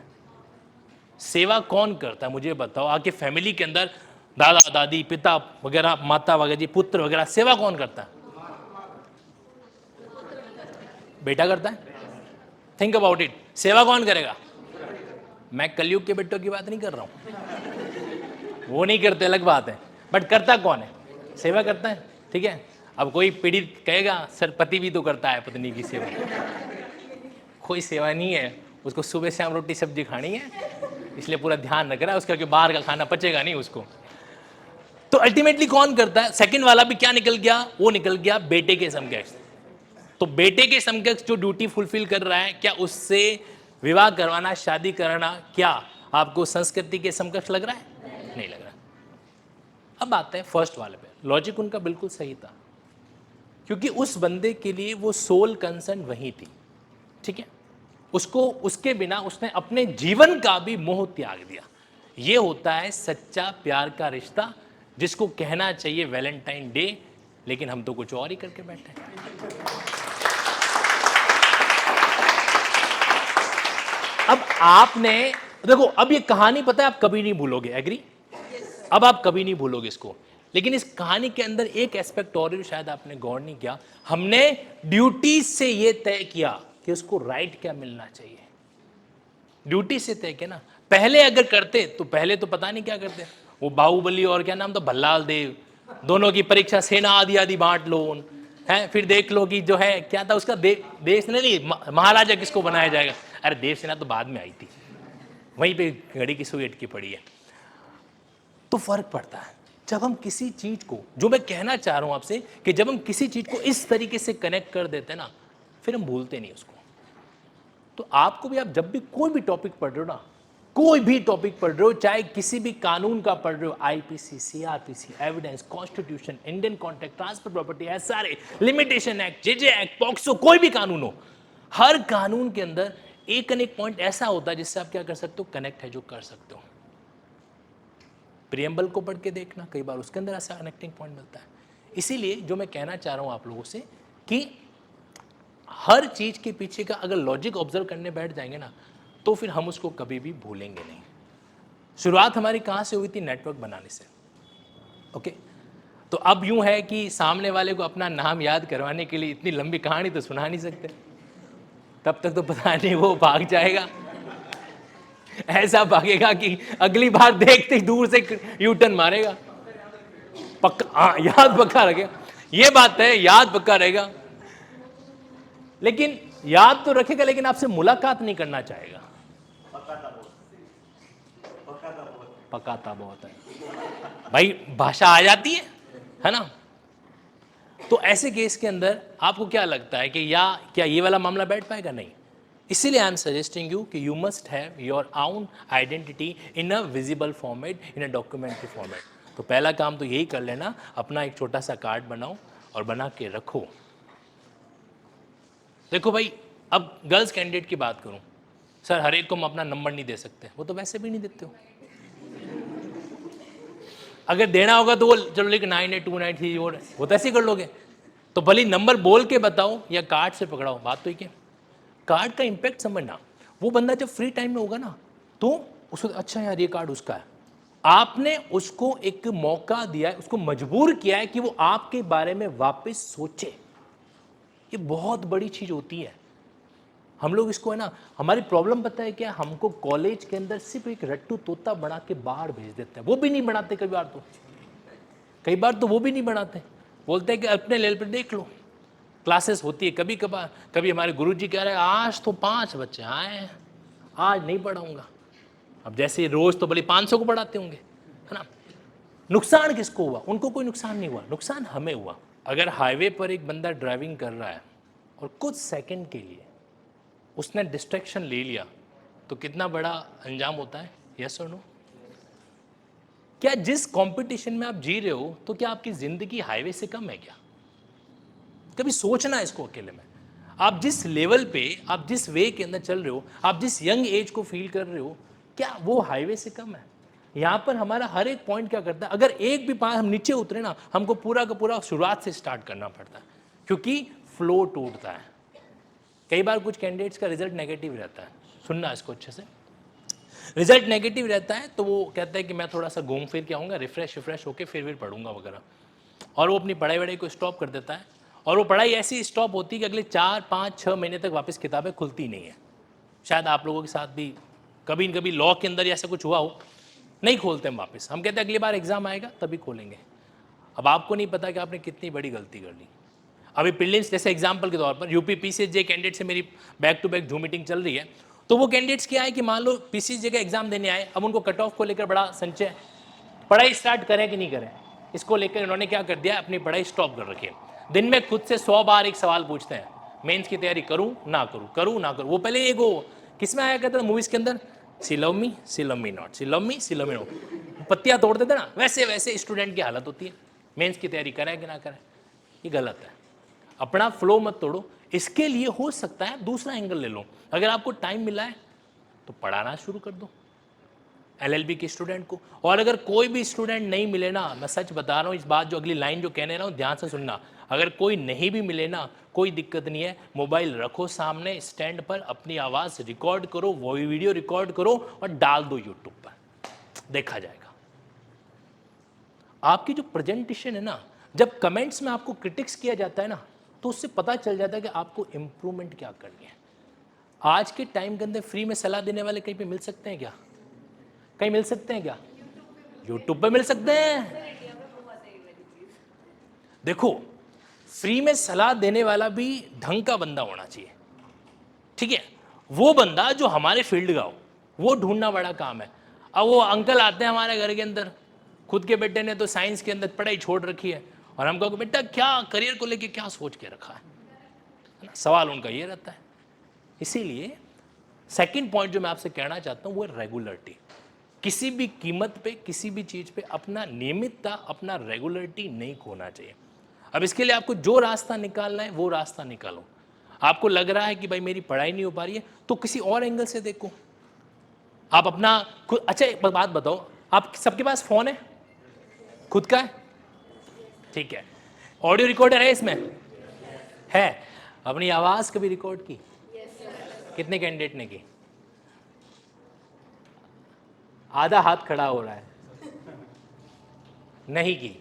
S7: सेवा कौन करता है मुझे बताओ। आके फैमिली के अंदर दादा दादी, पिता वगैरह, माता वगैरह जी, पुत्र वगैरह, सेवा कौन करता है? बेटा करता है। थिंक अबाउट इट, सेवा कौन करेगा? मैं कलयुग के बेटों की बात नहीं कर रहा हूं, वो नहीं करते, अलग बात है, बट करता कौन है? सेवा करता है, ठीक है। अब कोई पीड़ित कहेगा सर पति भी तो करता है पत्नी की सेवा। कोई सेवा नहीं है, उसको सुबह शाम रोटी सब्जी खानी है, इसलिए पूरा ध्यान रख रहा है उसका कि बाहर का खाना पचेगा नहीं उसको। तो अल्टीमेटली कौन करता है? सेकंड वाला भी क्या निकल गया? वो निकल गया बेटे के समकक्ष। तो बेटे के समकक्ष जो ड्यूटी फुलफिल कर रहा है, क्या उससे विवाह करवाना, शादी कराना, क्या आपको संस्कृति के समकक्ष लग रहा है? नहीं लग रहा। अब आते हैं फर्स्ट वाले पे। लॉजिक उनका बिल्कुल सही था, क्योंकि उस बंदे के लिए वो सोल कंसर्न वही थी, ठीक है। उसको उसके बिना उसने अपने जीवन का भी मोह त्याग दिया। ये होता है सच्चा प्यार का रिश्ता, जिसको कहना चाहिए वैलेंटाइन डे, लेकिन हम तो कुछ और ही करके बैठे हैं। अब आपने देखो, अब ये कहानी पता है आप कभी नहीं भूलोगे, एग्री? अब आप कभी नहीं भूलोगे इसको। लेकिन इस कहानी के अंदर एक एस्पेक्ट और शायद आपने गौर नहीं किया। हमने ड्यूटी से ये तय किया कि उसको राइट क्या मिलना चाहिए, ड्यूटी से तय किया ना। पहले अगर करते तो पहले तो पता नहीं क्या करते, वो बाहुबली और क्या नाम था, भल्लाल देव, दोनों की परीक्षा सेना आदि आदि बांट लो है। फिर देख लो कि जो है क्या था उसका देश नहीं, महाराजा किसको बनाया जाएगा। अरे देव सेना तो बाद में आई थी, वहीं पे घड़ी की सुई अटकी पड़ी है। तो फर्क पड़ता है जब हम किसी चीज को, जो मैं कहना चाह रहा हूं आपसे, कि जब हम किसी चीज को इस तरीके से कनेक्ट कर देते हैं ना, फिर हम भूलते नहीं उसको। तो आपको भी, आप जब भी कोई भी टॉपिक पढ़ रहे हो ना, कोई भी टॉपिक पढ़ रहे हो, चाहे किसी भी कानून का पढ़ रहे हो, IPC, CrPC, evidence, constitution, Indian contract, transfer property, SRA, limitation act, JJ act, POCSO, कोई भी कानून हो, हर कानून के अंदर एक न एक पॉइंट ऐसा होता है जिससे आप क्या कर सकते हो, कनेक्ट है जो कर सकते हो। प्रियम्बल को पढ़ के देखना, कई बार उसके अंदर ऐसा कनेक्टिंग पॉइंट मिलता है। इसीलिए जो मैं कहना चाह रहा हूं आप लोगों से कि हर चीज के पीछे का अगर लॉजिक ऑब्जर्व करने बैठ जाएंगे ना, तो फिर हम उसको कभी भी भूलेंगे नहीं। शुरुआत हमारी कहां से हुई थी? नेटवर्क बनाने से। ओके, तो अब यूं है कि सामने वाले को अपना नाम याद करवाने के लिए इतनी लंबी कहानी तो सुना नहीं सकते, तब तक तो पता नहीं वो भाग जाएगा, ऐसा भागेगा कि अगली बार देखते ही दूर से यू टर्न मारेगा। पक्का, हाँ, याद पक्का रखेगा, ये बात है, याद पक्का रहेगा। लेकिन याद तो रखेगा, लेकिन आपसे मुलाकात नहीं करना चाहेगा। पकाता बहुत है भाई, भाषा आ जाती है ना। तो ऐसे केस के अंदर आपको क्या लगता है कि क्या ये वाला मामला बैठ पाएगा? नहीं। इसीलिए आई एम सजेस्टिंग यू कि you must have your own identity in a visible format, in a documentary format. तो पहला काम तो यही कर लेना, अपना एक छोटा सा कार्ड बनाओ और बना के रखो। देखो भाई, अब गर्ल्स कैंडिडेट की बात करूं, सर हर एक को हम अपना नंबर नहीं दे सकते, वो तो वैसे भी नहीं देते हो। अगर देना होगा तो वो चलो लिख 982934 वो तो ऐसे ही कर लोगे। तो भले नंबर बोल के बताओ या कार्ड से पकड़ाओ, बात तो ही क्या। कार्ड का इंपैक्ट समझना, वो बंदा जब फ्री टाइम में होगा ना तो उसको अच्छा यार ये कार्ड उसका है, आपने उसको एक मौका दिया है, उसको मजबूर किया है कि वो आपके बारे में वापस सोचे। ये बहुत बड़ी चीज होती है। हम लोग इसको है ना, हमारी प्रॉब्लम पता है क्या, हमको कॉलेज के अंदर सिर्फ एक रट्टू तोता बना के बाहर भेज देते हैं, वो भी नहीं बनाते कई बार तो वो भी नहीं बनाते, बोलते हैं कि अपने लेवल पर देख लो। क्लासेस होती है कभी कभार, कभी हमारे गुरुजी कह रहे हैं आज तो 5 बच्चे आए हैं, आज नहीं पढ़ाऊंगा। अब जैसे रोज तो भले 500 को पढ़ाते होंगे, है ना। नुकसान किसको हुआ? उनको कोई नुकसान नहीं हुआ, नुकसान हमें हुआ। अगर हाईवे पर एक बंदा ड्राइविंग कर रहा है और कुछ सेकंड के लिए उसने डिस्ट्रैक्शन ले लिया तो कितना बड़ा अंजाम होता है, यस और नो? क्या जिस कंपटीशन में आप जी रहे हो तो क्या आपकी जिंदगी हाईवे से कम है क्या? कभी सोचना है इसको अकेले में। आप जिस लेवल पे, आप जिस वे के अंदर चल रहे हो, आप जिस यंग एज को फील कर रहे हो, क्या वो हाईवे से कम है? यहाँ पर हमारा हर एक पॉइंट क्या करता है, अगर एक भी पास हम नीचे उतरे ना, हमको पूरा का पूरा शुरुआत से स्टार्ट करना पड़ता है, क्योंकि फ्लो टूटता है। कई बार कुछ कैंडिडेट्स का रिजल्ट नेगेटिव रहता है, सुनना इसको अच्छे से। रिजल्ट नेगेटिव रहता है तो वो कहता है कि मैं थोड़ा सा घूम फिर के आऊँगा, रिफ्रेश होकर फिर पढ़ूंगा वगैरह, और वो अपनी पढ़ाई को स्टॉप कर देता है। और वो पढ़ाई ऐसी स्टॉप होती है कि अगले 4, 5, 6 महीने तक वापस किताबें खुलती नहीं है। शायद आप लोगों के साथ भी कभी न कभी लॉ के अंदर ऐसा कुछ हुआ हो, नहीं खोलते हम वापस, हम कहते हैं अगली बार एग्जाम आएगा तभी खोलेंगे। अब आपको नहीं पता कि आपने कितनी बड़ी गलती कर ली। अभी प्रीलिम्स जैसे एग्जाम्पल के तौर पर यूपी पीसीएसजे कैंडिडेट से मेरी back to back Zoom meeting चल रही है, तो वो कैंडिडेट्स क्या है कि मान लो पीसीएसजे का एग्जाम देने आए, अब उनको कट ऑफ को लेकर बड़ा संचय है, पढ़ाई स्टार्ट करें कि नहीं करें, इसको लेकर इन्होंने क्या कर दिया, अपनी पढ़ाई स्टॉप कर रखी है। दिन में खुद से 100 बार एक सवाल पूछते हैं, मेंस की तैयारी करूं ना करूं। वो पहले एक वो किस में आया करता था मूवीज के अंदर, she love me not, she love me not, पत्तियां तोड़ देते ना, वैसे स्टूडेंट की हालत होती है। मेंस की तैयारी करें कि ना करें, ये गलत है। अपना फ्लो मत तोड़ो। इसके लिए हो सकता है दूसरा एंगल ले लो, अगर आपको टाइम मिला है तो पढ़ाना शुरू कर दो एलएलबी के स्टूडेंट को। और अगर कोई भी स्टूडेंट नहीं मिले ना, मैं सच बता रहा हूँ, इस बात जो अगली लाइन जो कहने रहा हूँ ध्यान से सुनना, अगर कोई नहीं भी मिले ना, कोई दिक्कत नहीं है, मोबाइल रखो सामने स्टैंड पर, अपनी आवाज़ रिकॉर्ड करो, वो वीडियो रिकॉर्ड करो और डाल दो यूट्यूब पर, देखा जाएगा। आपकी जो प्रेजेंटेशन है ना, जब कमेंट्स में आपको क्रिटिक्स किया जाता है ना, तो उससे पता चल जाता है कि आपको इंप्रूवमेंट क्या करनी है। आज के टाइम के अंदर फ्री में सलाह देने वाले कहीं पे मिल सकते हैं क्या? कहीं मिल सकते हैं क्या? यूट्यूब पे मिल सकते हैं। देखो, फ्री में सलाह देने वाला भी ढंग का बंदा होना चाहिए, ठीक है? वो बंदा जो हमारे फील्ड का हो, वो ढूंढना बड़ा काम है। अब वो अंकल आते हैं हमारे घर के अंदर, खुद के बेटे ने तो साइंस के अंदर पढ़ाई छोड़ रखी है, और हम कहो बेटा क्या करियर को लेके क्या सोच के रखा है ना, सवाल उनका ये रहता है। इसीलिए सेकंड पॉइंट जो मैं आपसे कहना चाहता हूँ वो है रेगुलरिटी। किसी भी कीमत पे, किसी भी चीज़ पे अपना नियमितता, अपना रेगुलरिटी नहीं खोना चाहिए। अब इसके लिए आपको जो रास्ता निकालना है वो रास्ता निकालो। आपको लग रहा है कि भाई मेरी पढ़ाई नहीं हो पा रही है, तो किसी और एंगल से देखो। आप अपना खुद, अच्छा एक बात बताओ, आप सबके पास फ़ोन है? खुद का है? ठीक है। ऑडियो रिकॉर्डर है इसमें? है। अपनी आवाज़ कभी रिकॉर्ड की? कितने कैंडिडेट ने की? आधा हाथ खड़ा हो रहा है, नहीं की।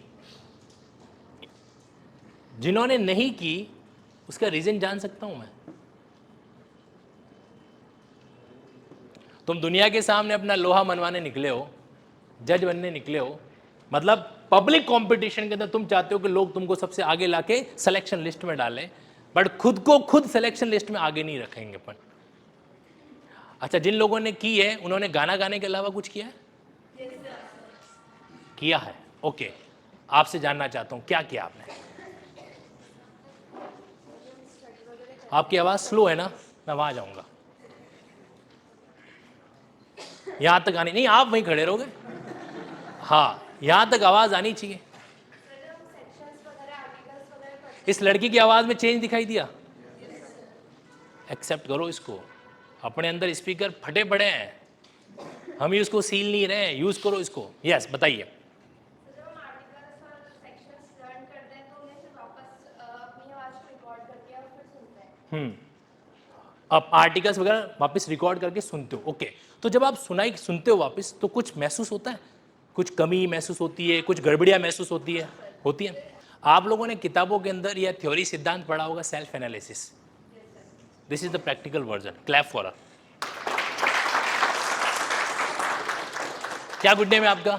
S7: जिन्होंने नहीं की उसका रीजन जान सकता हूं मैं। तुम दुनिया के सामने अपना लोहा मनवाने निकले हो, जज बनने निकले हो, मतलब पब्लिक कंपटीशन के अंदर तुम चाहते हो कि लोग तुमको सबसे आगे लाके सिलेक्शन लिस्ट में डालें, बट खुद को खुद सिलेक्शन लिस्ट में आगे नहीं रखेंगे अपन। अच्छा, जिन लोगों ने की है उन्होंने गाना गाने के अलावा कुछ किया है? किया है। ओके, आपसे जानना चाहता हूं क्या किया आपने? आपकी आवाज स्लो है ना, मैं वहां जाऊंगा। यहाँ तक आनी नहीं, आप वहीं खड़े रहोगे। हाँ, यहाँ तक आवाज़ आनी चाहिए। इस लड़की की आवाज़ में चेंज दिखाई दिया? एक्सेप्ट करो इसको। अपने अंदर स्पीकर फटे पड़े हैं, हम ही उसको सील नहीं रहे हैं, यूज़ करो इसको। यस, बताइए। आप आर्टिकल्स वगैरह वापस रिकॉर्ड करके सुनते हो, ओके। तो जब आप सुनाई सुनते हो वापस, तो कुछ महसूस होता है, कुछ कमी महसूस होती है, कुछ गड़बड़ियाँ महसूस होती है। आप लोगों ने किताबों के अंदर या थ्योरी सिद्धांत पढ़ा होगा, self analysis. This is the practical version. Clap for a. क्या गुड नेम है आपका?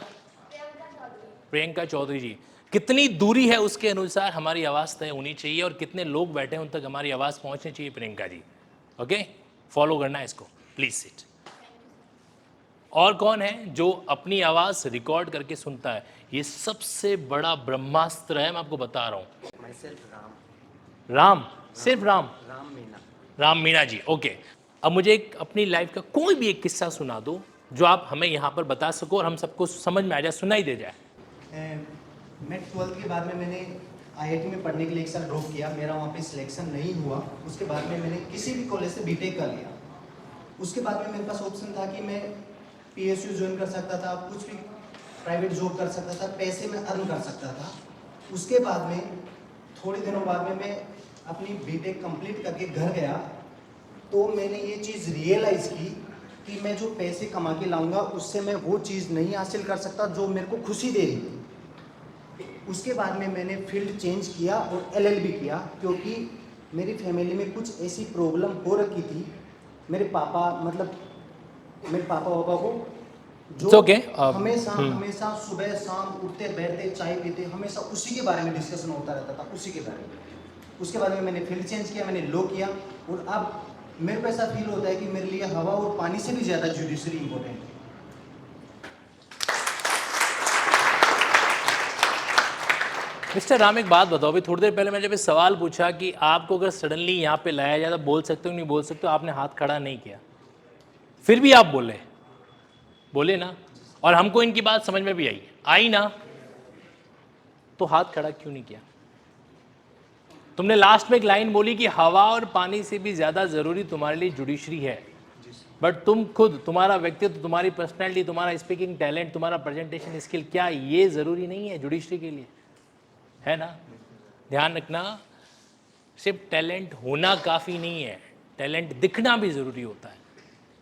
S7: प्रियंका चौधरी जी। कितनी दूरी है उसके अनुसार हमारी आवाज़ तय होनी चाहिए, और कितने लोग बैठे हैं उन तक हमारी आवाज़ पहुंचनी चाहिए, प्रियंका जी। ओके, फॉलो करना है इसको, प्लीज सिट। और कौन है जो अपनी आवाज़ रिकॉर्ड करके सुनता है? ये सबसे बड़ा ब्रह्मास्त्र है, मैं आपको बता रहा हूँ। राम, सिर्फ राम मीणा जी, ओके। अब मुझे एक अपनी लाइफ का कोई भी एक किस्सा सुना दो जो आप हमें यहाँ पर बता सको और हम सबको समझ में आ जाए, सुनाई दे जाए।
S8: मैं 12th के बाद में मैंने IIT में पढ़ने के लिए 1 साल ड्रॉप किया, मेरा वहाँ पे सिलेक्शन नहीं हुआ। उसके बाद में मैंने किसी भी कॉलेज से बीटेक कर लिया। उसके बाद में मेरे पास ऑप्शन था कि मैं PSU ज्वाइन कर सकता था, कुछ भी प्राइवेट जॉब कर सकता था, पैसे में अर्न कर सकता था। उसके बाद में थोड़े दिनों बाद में मैं अपनी बीटेक कंप्लीट करके घर गया, तो मैंने ये चीज़ रियलाइज़ की कि मैं जो पैसे कमा के लाऊंगा उससे मैं वो चीज़ नहीं हासिल कर सकता जो मेरे को खुशी दे रही थी। उसके बाद में मैंने फील्ड चेंज किया और LLB किया, क्योंकि मेरी फैमिली में कुछ ऐसी प्रॉब्लम हो रखी थी। मेरे पापा को जो हमेशा सुबह शाम उठते बैठते चाय पीते, हमेशा उसी के बारे में डिस्कशन होता रहता था, उसी के बारे में। उसके बाद में मैंने फील्ड चेंज किया, मैंने लॉ किया, और अब मेरे को ऐसा फील होता है कि मेरे लिए हवा और पानी से भी ज़्यादा जुडिशरी इंपॉर्टेंट है।
S7: मिस्टर राम, एक बात बताओ, अभी थोड़ी देर पहले मैं जब इस सवाल पूछा कि आपको अगर सडनली यहाँ पे लाया जाए तो बोल सकते हो नहीं बोल सकते हो, आपने हाथ खड़ा नहीं किया, फिर भी आप बोले ना, और हमको इनकी बात समझ में भी आई ना, तो हाथ खड़ा क्यों नहीं किया? तुमने लास्ट में एक लाइन बोली कि हवा और पानी से भी ज़्यादा ज़रूरी तुम्हारे लिए जुडिशरी है, बट तुम खुद, तुम्हारा व्यक्तित्व, तुम्हारी पर्सनैलिटी, तुम्हारा स्पीकिंग टैलेंट, तुम्हारा प्रेजेंटेशन स्किल, क्या ये ज़रूरी नहीं है जुडिशरी के लिए? है ना? ध्यान रखना, सिर्फ टैलेंट होना काफ़ी नहीं है, टैलेंट दिखना भी ज़रूरी होता है।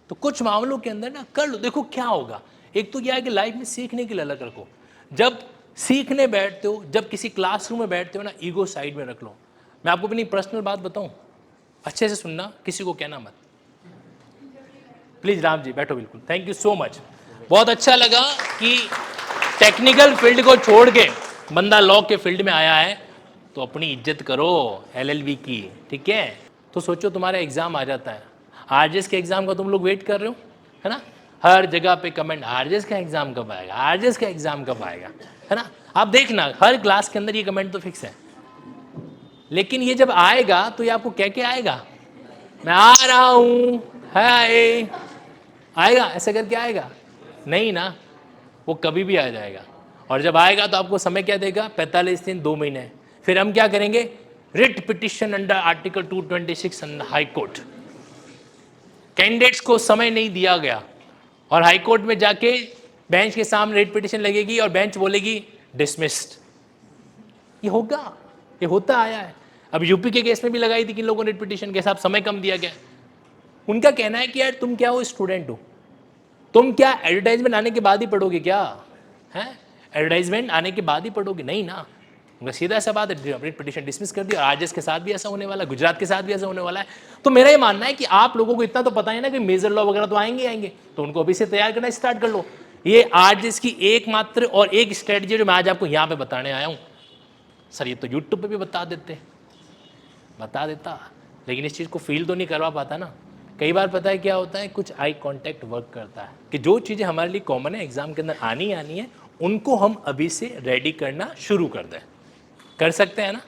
S7: तो कुछ मामलों के अंदर ना कर लो, देखो क्या होगा। एक तो क्या है कि लाइफ में सीखने के लिए अलग रखो। जब सीखने बैठते हो, जब किसी क्लासरूम में बैठते हो ना, ईगो साइड में रख लो। मैं आपको अपनी पर्सनल बात बताऊं, अच्छे से सुनना, किसी को कहना मत। प्लीज़ राम जी बैठो, बिल्कुल, थैंक यू सो मच। बहुत अच्छा लगा कि टेक्निकल फील्ड को छोड़ के बंदा लॉ के फील्ड में आया है, तो अपनी इज्जत करो LLB की, ठीक है? तो सोचो तुम्हारा एग्ज़ाम आ जाता है, RJS के एग्ज़ाम का तुम लोग वेट कर रहे हो, है ना? हर जगह पे कमेंट, RJS का एग्ज़ाम कब आएगा, RJS का एग्ज़ाम कब आएगा, है ना? आप देखना हर क्लास के अंदर ये कमेंट तो फिक्स है। लेकिन ये जब आएगा तो ये आपको कह के आएगा, मैं आ रहा हूँ, हाय, आएगा ऐसे करके आएगा? नहीं ना, वो कभी भी आ जाएगा। और जब आएगा तो आपको समय क्या देगा? 45 दिन, 2 महीने। फिर हम क्या करेंगे? Writ petition under article 226 high court. Candidates को समय नहीं दिया गया और हाई कोर्ट में जाके बेंच के सामने रिट पिटिशन लगेगी और बेंच बोलेगी डिसमिस्ड। ये होगा, ये होता आया है। अब यूपी के केस में भी लगाई थी कि लोगों ने रिट पिटिशन के साथ समय कम दिया गया। उनका कहना है कि यार तुम क्या हो, स्टूडेंट हो, तुम क्या एडवर्टाइजमेंट आने के बाद ही पढ़ोगे क्या? हैं, एडवर्टाइजमेंट आने के बाद ही पढ़ोगे? नहीं ना, उनका सीधा सा बात है, रिट पिटिशन डिसमिस कर दिया। RJS के साथ भी ऐसा होने वाला है, गुजरात के साथ भी ऐसा होने वाला है। तो मेरा ये मानना है कि आप लोगों को इतना तो पता है ना कि मेजर लॉ वगैरह तो आएंगे, तो उनको अभी से तैयार करना स्टार्ट कर लो। ये RJS की एकमात्र और एक स्ट्रेटजी जो मैं आज आपको यहाँ पे बताने आया हूँ। सर ये तो यूट्यूब पे भी बता देता, लेकिन इस चीज़ को फील तो नहीं करवा पाता ना। कई बार पता है क्या होता है, कुछ आई कांटेक्ट वर्क करता है कि जो चीज़ें हमारे लिए कॉमन है, एग्जाम के अंदर आनी है, उनको हम अभी से रेडी करना शुरू कर दें। कर सकते हैं ना?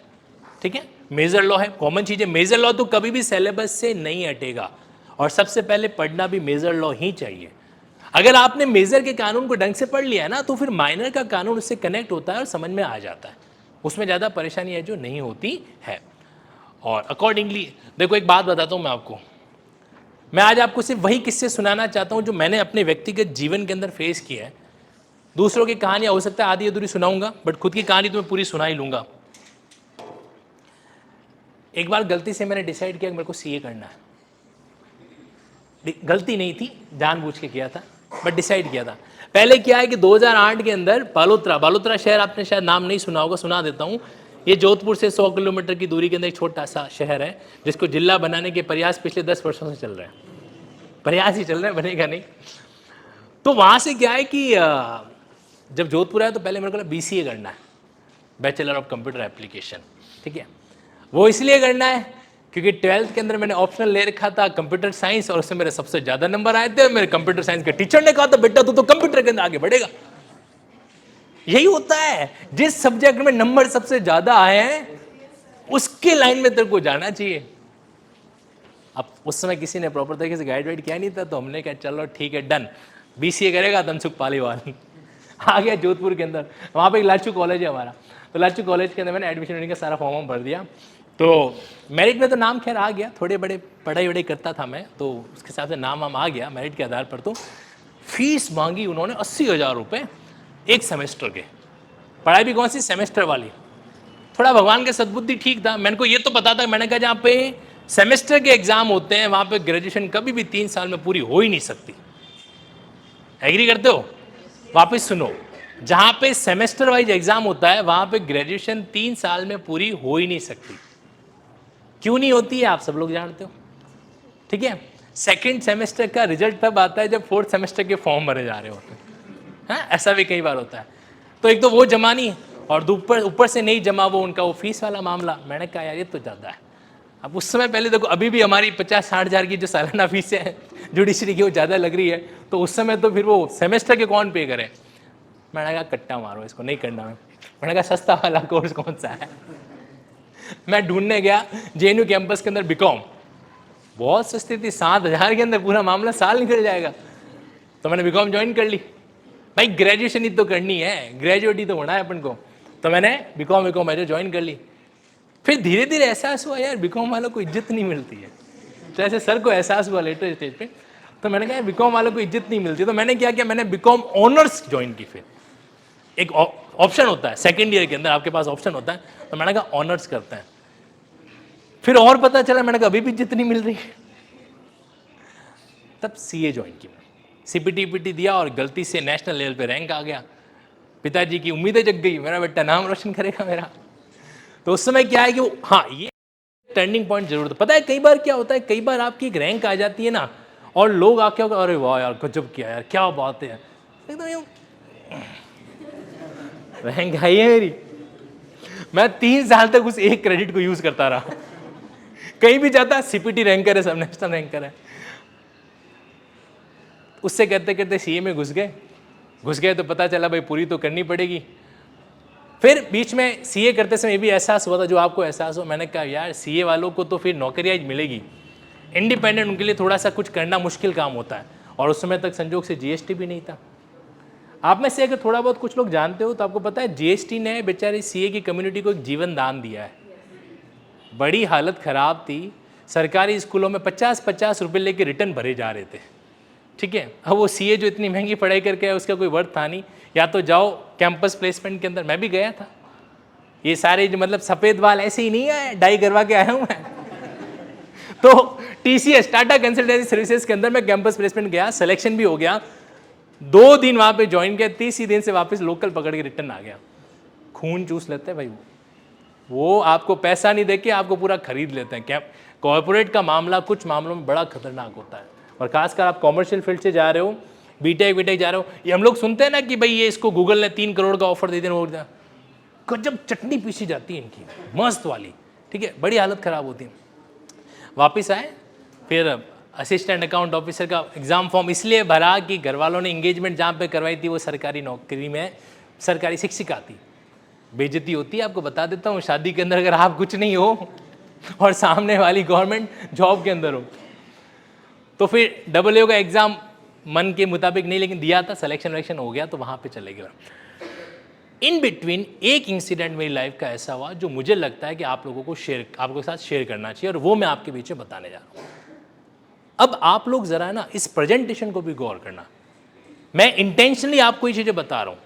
S7: ठीक है, मेजर लॉ है, कॉमन चीज़ें। मेजर लॉ तो कभी भी सिलेबस से नहीं हटेगा, और सबसे पहले पढ़ना भी मेजर लॉ ही चाहिए। अगर आपने मेजर के कानून को ढंग से पढ़ लिया है ना, तो फिर माइनर का कानून उससे कनेक्ट होता है और समझ में आ जाता है, उसमें ज़्यादा परेशानी है जो नहीं होती है। और अकॉर्डिंगली देखो, एक बात बताता हूँ मैं आपको, मैं आज आपको सिर्फ वही किस्से सुनाना चाहता हूँ जो मैंने अपने व्यक्तिगत जीवन के अंदर फेस किया है। दूसरों की कहानियाँ हो सकता है आधी अधूरी सुनाऊंगा, बट खुद की कहानी तो मैं पूरी सुना ही लूँगा। एक बार गलती से मैंने डिसाइड किया कि मेरे को सीए करना है। गलती नहीं थी, जानबूझ के किया था, बट डिसाइड किया था। पहले क्या है कि 2008 के अंदर बालोतरा शहर, आपने शायद नाम नहीं सुना होगा, सुना देता हूँ। ये जोधपुर से 100 किलोमीटर की दूरी के अंदर एक छोटा सा शहर है, जिसको जिला बनाने के प्रयास पिछले 10 वर्षों से चल रहे हैं। प्रयास ही चल रहा है, बनेगा नहीं। तो वहाँ से क्या है कि जब जोधपुर आया तो पहले मेरे को BCA करना है, बैचलर ऑफ कंप्यूटर एप्लीकेशन। ठीक है, वो इसलिए करना है क्योंकि 12th के अंदर मैंने ऑप्शनल ले रखा था कंप्यूटर साइंस, और उससे मेरे सबसे ज़्यादा नंबर आए थे। मेरे कंप्यूटर साइंस के टीचर ने कहा था, बेटा तू तो कंप्यूटर के अंदर आगे बढ़ेगा। यही होता है, जिस सब्जेक्ट में नंबर सबसे ज़्यादा आए हैं उसके लाइन में तेरे को जाना चाहिए। अब उस समय किसी ने प्रॉपर तरीके से गाइड किया नहीं था, तो हमने कहा चलो ठीक है, डन, BCA करेगा तनसुख पालीवाल। आ गया जोधपुर के अंदर, वहाँ पे एक लाचू कॉलेज है हमारा, तो लाचू कॉलेज के अंदर मैंने एडमिशन लेने का सारा फॉर्म भर दिया। तो मेरिट में तो नाम खैर आ गया, थोड़े बड़े पढ़ाई वढ़ाई करता था मैं, तो उसके हिसाब से नाम आ गया मेरिट के आधार पर। तो फीस मांगी उन्होंने 80,000 रुपये एक सेमेस्टर के। पढ़ाई भी कौन सी, सेमेस्टर वाली। थोड़ा भगवान का सद्बुद्धि ठीक था, मैंने को ये तो पता था, मैंने कहा जहाँ पे सेमेस्टर के एग्जाम होते हैं वहाँ पे ग्रेजुएशन कभी भी 3 साल में पूरी हो ही नहीं सकती। एग्री करते हो? वापस सुनो, जहाँ पे सेमेस्टर वाइज एग्जाम होता है वहाँ पे ग्रेजुएशन 3 साल में पूरी हो ही नहीं सकती। क्यों नहीं होती है आप सब लोग जानते हो, ठीक है। सेकंड सेमेस्टर का रिजल्ट तब आता है जब 4th सेमेस्टर के फॉर्म भरे जा रहे होते हैं। हाँ, ऐसा भी कई बार होता है। तो एक तो वो जमा नहीं, और ऊपर से नहीं जमा वो उनका वो फीस वाला मामला। मैंने कहा यार ये तो ज़्यादा है। अब उस समय पहले देखो, अभी भी हमारी 50-60 हज़ार की जो सालाना फीस है जुडिशरी की, वो ज़्यादा लग रही है। तो उस समय तो फिर वो सेमेस्टर के कौन पे करे। मैंने कहा कट्टा मारो, इसको नहीं करना। मैंने कहा सस्ता वाला कोर्स कौन सा है। मैं ढूंढने गया JNU कैंपस के अंदर बीकॉम, बहुत सस्ती थी, 7,000 के अंदर पूरा मामला साल निकल जाएगा। तो मैंने बीकॉम ज्वाइन कर ली। भाई ग्रेजुएशन ही तो करनी है, ग्रेजुएट ही तो होना है अपन को। तो मैंने बीकॉम मेजर ज्वाइन कर ली। फिर धीरे धीरे एहसास हुआ यार बीकॉम वालों को इज्जत नहीं मिलती है। तो ऐसे सर को एहसास हुआ लेटर स्टेज पे, तो मैंने कहा बीकॉम वालों को इज्जत नहीं मिलती। तो मैंने क्या किया, मैंने बीकॉम ऑनर्स ज्वाइन की। फिर एक ऑप्शन होता है सेकेंड ईयर के अंदर, आपके पास ऑप्शन होता है। तो मैंने कहा ऑनर्स करते हैं। फिर और पता चला, मैंने कहा अभी भी इज्जत नहीं मिल रही। तब CA ज्वाइन की, CPT दिया और गलती से नेशनल लेवल पे रैंक आ गया। पिताजी की उम्मीदें जग गई, मेरा बेटा नाम रोशन करेगा मेरा। तो उस समय क्या है कि वो, हाँ ये टर्निंग पॉइंट जरूर था। पता है कई बार क्या होता है, कई बार आपकी एक रैंक आ जाती है ना, और लोग आके अरे वाह यार गजब किया यार, क्या बात है, एकदम यूं रैंक आई है मेरी। मैं 3 साल तक उस एक क्रेडिट को यूज करता रहा। कहीं भी जाता CPT रैंकर है, सब नेशनल रैंकर है। उससे करते करते CA में घुस गए तो पता चला भाई पूरी तो करनी पड़ेगी। फिर बीच में CA करते समय भी एहसास हुआ था जो आपको एहसास हो। मैंने कहा यार CA वालों को तो फिर नौकरियाँ मिलेगी, इंडिपेंडेंट उनके लिए थोड़ा सा कुछ करना मुश्किल काम होता है। और उस समय तक संजोग से GST भी नहीं था। आप में से अगर थोड़ा बहुत कुछ लोग जानते हो तो आपको पता है GST ने बेचारे CA की कम्युनिटी को एक जीवन दान दिया है। बड़ी हालत ख़राब थी, सरकारी स्कूलों में 50-50 रुपये लेके रिटर्न भरे जा रहे थे, ठीक है। अब वो CA जो इतनी महंगी पढ़ाई करके है उसका कोई वर्थ था नहीं। या तो जाओ कैंपस प्लेसमेंट के अंदर, मैं भी गया था। ये सारे जो मतलब सफ़ेद बाल ऐसे ही नहीं आए, डाई करवा के आया हूँ मैं। तो TCS टाटा कंसल्टेंसी सर्विसेज के अंदर मैं कैंपस प्लेसमेंट गया, सिलेक्शन भी हो गया। 2 दिन वहाँ पे ज्वाइन किया, 30 दिन से वापस लोकल पकड़ के रिटर्न आ गया। खून चूस लेते हैं भाई वो आपको पैसा नहीं देके आपको पूरा खरीद लेते हैं। क्या कॉर्पोरेट का मामला कुछ मामलों में बड़ा खतरनाक होता है, और खासकर आप कॉमर्शियल फील्ड से जा रहे हो, बीटेक जा रहे हो। ये हम लोग सुनते हैं ना कि भाई ये इसको गूगल ने 3 करोड़ का ऑफर दे दिया, गजब चटनी पीसी जाती है इनकी, मस्त वाली, ठीक है। बड़ी हालत ख़राब होती है। वापस आए, फिर असिस्टेंट अकाउंट ऑफिसर का एग्ज़ाम फॉर्म इसलिए भरा कि घर वालों ने इंगेजमेंट जहाँ पे करवाई थी वो सरकारी नौकरी में सरकारी शिक्षिका थी। बेइज्जती होती है, आपको बता देता हूँ। शादी के अंदर अगर आप कुछ नहीं हो और सामने वाली गवर्नमेंट जॉब के अंदर हो, तो फिर AAA का एग्ज़ाम मन के मुताबिक नहीं, लेकिन दिया था, सिलेक्शन हो गया तो वहाँ पे चले गए। इन बिटवीन एक इंसिडेंट मेरी लाइफ का ऐसा हुआ जो मुझे लगता है कि आप लोगों को आपके साथ शेयर करना चाहिए, और वो मैं आपके बीच में बताने जा रहा हूँ। अब आप लोग ज़रा ना इस प्रेजेंटेशन को भी गौर करना। मैं इंटेंशनली आपको ये चीज़ें बता रहा हूँ।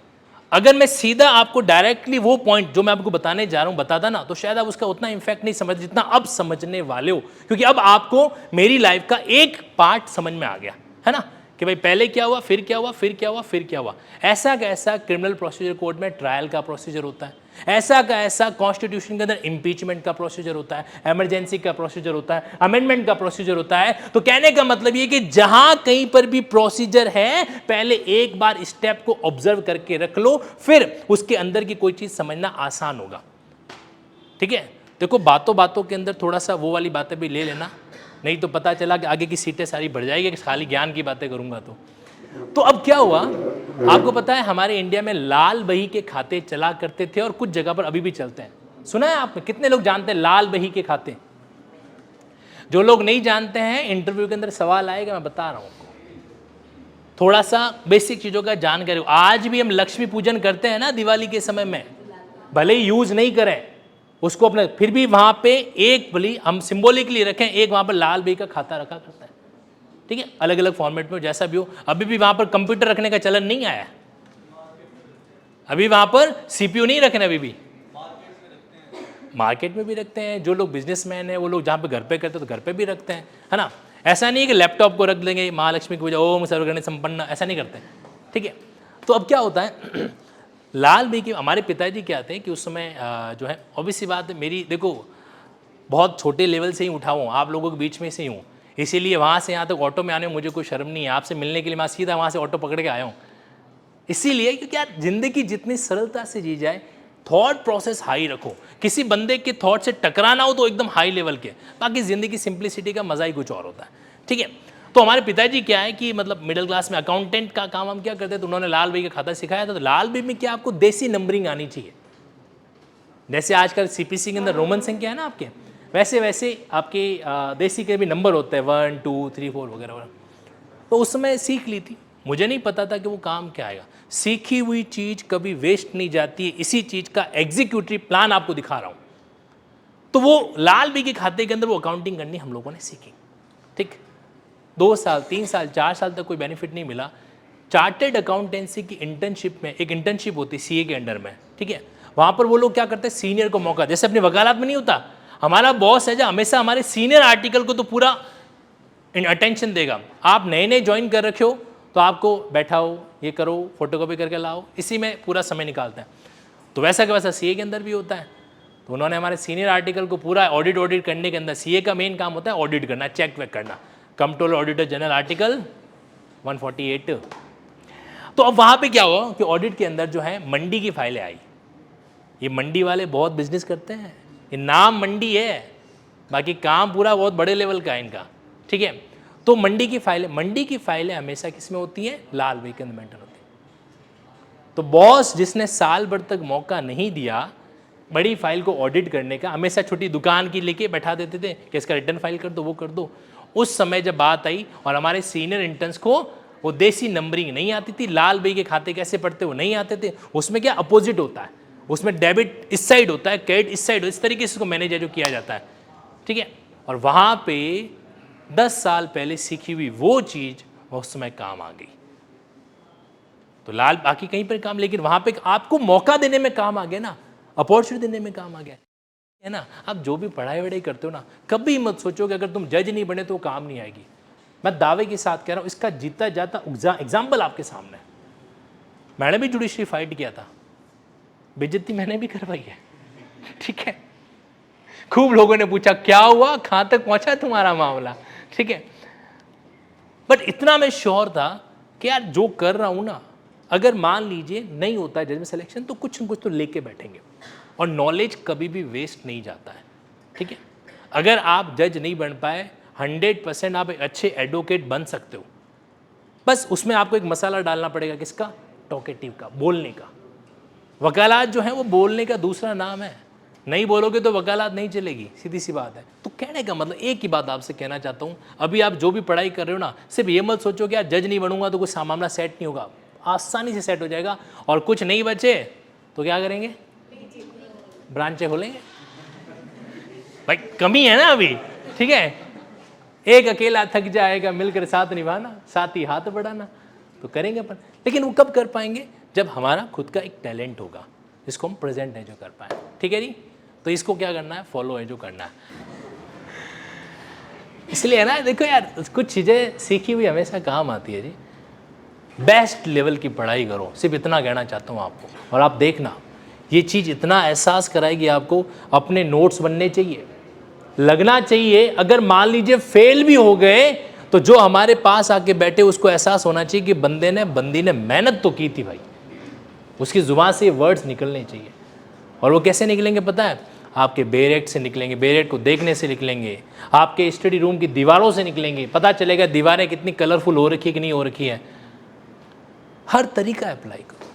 S7: अगर मैं सीधा आपको डायरेक्टली वो पॉइंट जो मैं आपको बताने जा रहा हूँ बताता ना, तो शायद आप उसका उतना इम्पैक्ट नहीं समझ जितना अब समझने वाले हो, क्योंकि अब आपको मेरी लाइफ का एक पार्ट समझ में आ गया है ना, कि भाई पहले क्या हुआ, फिर क्या हुआ, फिर क्या हुआ, फिर क्या हुआ। ऐसा का ऐसा क्रिमिनल प्रोसीजर कोड में ट्रायल का प्रोसीजर होता है, ऐसा का ऐसा कॉन्स्टिट्यूशन के अंदर इम्पीचमेंट का प्रोसीजर होता है, इमरजेंसी का प्रोसीजर होता है, अमेंडमेंट का प्रोसीजर होता है। तो कहने का मतलब ये कि जहां कहीं पर भी प्रोसीजर है, पहले एक बार स्टेप को ऑब्जर्व करके रख लो, फिर उसके अंदर की कोई चीज समझना आसान होगा। ठीक है, देखो बातों बातों के अंदर थोड़ा सा वो वाली बातें भी ले लेना, नहीं तो पता चला कि आगे की सीटें सारी बढ़ जाएगी कि खाली ज्ञान की बातें करूंगा। तो अब क्या हुआ, आपको पता है हमारे इंडिया में लाल बही के खाते चला करते थे और कुछ जगह पर अभी भी चलते हैं। सुना है आपने? कितने लोग जानते हैं लाल बही के खाते? जो लोग नहीं जानते हैं, इंटरव्यू के अंदर सवाल आएगा, मैं बता रहा हूं आपको। थोड़ा सा बेसिक चीजों का जानकारी। आज भी हम लक्ष्मी पूजन करते हैं ना दिवाली के समय में, भले ही यूज नहीं करें उसको अपने, फिर भी वहां पे एक भली हम सिंबॉलिकली रखें, एक वहां पर लाल बही का खाता रखा करता है। ठीक है, अलग अलग फॉर्मेट में जैसा भी हो। अभी भी वहां पर कंप्यूटर रखने का चलन नहीं आया, अभी वहां पर सीपीयू नहीं रखने, अभी भी मार्केट में भी रखते हैं। जो लोग बिजनेसमैन हैं वो लोग जहाँ पे घर पे करते हैं तो घर पे भी रखते हैं, है ना। ऐसा नहीं है कि लैपटॉप को रख देंगे महालक्ष्मी की पूजा ओम सर्वगण संपन्न, ऐसा नहीं करते। ठीक है, तो अब क्या होता है लाल बही के हमारे पिताजी क्या थे कि उस समय जो है, ऑब्वियस सी बात है, मेरी देखो बहुत छोटे लेवल से ही उठा हूँ, आप लोगों के बीच में से ही हूँ, इसीलिए वहाँ से यहाँ तक ऑटो में आने में मुझे कोई शर्म नहीं है। आपसे मिलने के लिए मैं सीधा वहाँ से ऑटो पकड़ के आया हूँ, इसीलिए क्योंकि यार ज़िंदगी जितनी सरलता से जी जाए, थॉट प्रोसेस हाई रखो। किसी बंदे के थॉट से टकराना हो तो एकदम हाई लेवल के, बाकी ज़िंदगी सिंप्लिसिटी का मज़ा ही कुछ और होता है। ठीक है, तो हमारे पिताजी क्या है कि मतलब मिडिल क्लास में अकाउंटेंट का काम हम क्या करते थे, तो उन्होंने लाल बही का खाता सिखाया था। तो लाल बही में क्या आपको देसी नंबरिंग आनी चाहिए, जैसे आजकल सीपीसी के अंदर रोमन संख्या है ना आपके, वैसे वैसे आपके देसी के भी नंबर होते हैं 1 2 3 4 वगैरह। तो उस समय सीख ली थी, मुझे नहीं पता था कि वो काम क्या आएगा। सीखी हुई चीज़ कभी वेस्ट नहीं जाती, इसी चीज़ का एग्जीक्यूटिव प्लान आपको दिखा रहा हूँ। तो वो लाल बही के खाते के अंदर वो अकाउंटिंग करनी हम लोगों ने सीखी। ठीक, 2 साल 3 साल 4 साल तक कोई बेनिफिट नहीं मिला। चार्टेड अकाउंटेंसी की इंटर्नशिप में, एक इंटर्नशिप होती है सीए के अंडर में, ठीक है, वहाँ पर वो लोग क्या करते हैं, सीनियर को मौका, जैसे अपने वकालत में नहीं होता, हमारा बॉस है जो हमेशा हमारे सीनियर आर्टिकल को तो पूरा अटेंशन देगा। आप नए नए ज्वाइन कर रखे हो तो आपको बैठाओ, ये करो, फोटोकॉपी करके लाओ, इसी में पूरा समय निकालते हैं। तो वैसा का वैसा सीए के अंदर भी होता है। तो उन्होंने हमारे सीनियर आर्टिकल को पूरा ऑडिट करने के अंदर, सीए का मेन काम होता है ऑडिट करना, चेक वेक करना, कंट्रोलर ऑडिटर जनरल आर्टिकल 148। तो अब वहाँ पे क्या हुआ कि ऑडिट के अंदर जो है मंडी की फाइलें आई। ये मंडी वाले बहुत बिजनेस करते हैं, ये नाम मंडी है, बाकी काम पूरा बहुत बड़े लेवल का है इनका। ठीक है, तो मंडी की फाइलें हमेशा किस में होती हैं, लाल बही के अंदर मेंटेन होती है। तो बॉस जिसने साल भर तक मौका नहीं दिया बड़ी फाइल को ऑडिट करने का, हमेशा छोटी दुकान की लेके बैठा देते थे कि इसका रिटर्न फाइल कर दो, वो कर दो। उस समय जब बात आई और हमारे सीनियर इंटर्न्स को वो देसी नंबरिंग नहीं आती थी, लाल बही के खाते कैसे पढ़ते वो नहीं आते थे, उसमें क्या अपोजिट होता है, उसमें डेबिट इस साइड होता है, क्रेडिट इस साइड, इस तरीके से उसको मैनेज जो किया जाता है। ठीक है, और वहाँ पे 10 साल पहले सीखी हुई वो चीज़ उस समय काम आ गई। तो लाल बाकी कहीं पर काम, लेकिन वहाँ पे आपको मौका देने में काम आ गया ना, अपॉर्चुनिटी देने में काम आ गया है ना। आप जो भी पढ़ाई वढ़ाई करते हो ना, कभी मत सोचो कि अगर तुम जज नहीं बने तो काम नहीं आएगी। मैं दावे के साथ कह रहा हूँ, इसका जीता जाता एग्जाम्पल आपके सामने है। मैंने भी जुडिशरी फाइट किया था, बेइज्जती मैंने भी करवाई है। ठीक है, खूब लोगों ने पूछा क्या हुआ, कहाँ तक पहुँचा तुम्हारा मामला। ठीक है, बट इतना मैं श्योर था कि यार जो कर रहा हूँ ना, अगर मान लीजिए नहीं होता है जज में सिलेक्शन तो कुछ न कुछ तो लेके बैठेंगे, और नॉलेज कभी भी वेस्ट नहीं जाता है। ठीक है, अगर आप जज नहीं बन पाए 100% आप एक अच्छे एडवोकेट बन सकते हो, बस उसमें आपको एक मसाला डालना पड़ेगा, किसका, टॉकेटिव का, बोलने का। वकालत जो है वो बोलने का दूसरा नाम है। नहीं बोलोगे तो वकालत नहीं चलेगी, सीधी सी बात है। तो कहने का मतलब एक ही बात आपसे कहना चाहता हूँ, अभी आप जो भी पढ़ाई कर रहे हो ना, सिर्फ ये मत सोचो कि यार जज नहीं बनूंगा तो कुछ मामला सेट नहीं होगा, आसानी से सेट हो जाएगा। और कुछ नहीं बचे तो क्या करेंगे, ब्रांचें खोलेंगे। भाई कमी है ना अभी, ठीक है, एक अकेला थक जाएगा, मिलकर साथ निभाना, साथ ही हाथ बढ़ाना, तो करेंगे अपन। लेकिन वो कब कर पाएंगे, जब हमारा खुद का एक टैलेंट होगा जिसको हम प्रेजेंट है जो कर पाए, ठीक है जी। तो इसको क्या करना है, फॉलो है जो करना है। इसलिए है ना, देखो यार कुछ चीज़ें सीखी हुई हमेशा काम आती है जी। बेस्ट लेवल की पढ़ाई करो, सिर्फ इतना कहना चाहता हूँ आपको। और आप देखना ये चीज़ इतना एहसास कराएगी आपको, अपने नोट्स बनने चाहिए, लगना चाहिए। अगर मान लीजिए फेल भी हो गए तो जो हमारे पास आके बैठे उसको एहसास होना चाहिए कि बंदी ने मेहनत तो की थी भाई, उसकी ज़ुबान से ये वर्ड्स निकलने चाहिए। और वो कैसे निकलेंगे पता है, आपके बेरेक्ट से निकलेंगे, बेरेक्ट को देखने से निकलेंगे, आपके स्टडी रूम की दीवारों से निकलेंगे, पता चलेगा दीवारें कितनी कलरफुल हो रखी है कि नहीं हो रखी है। हर तरीका अप्लाई करो।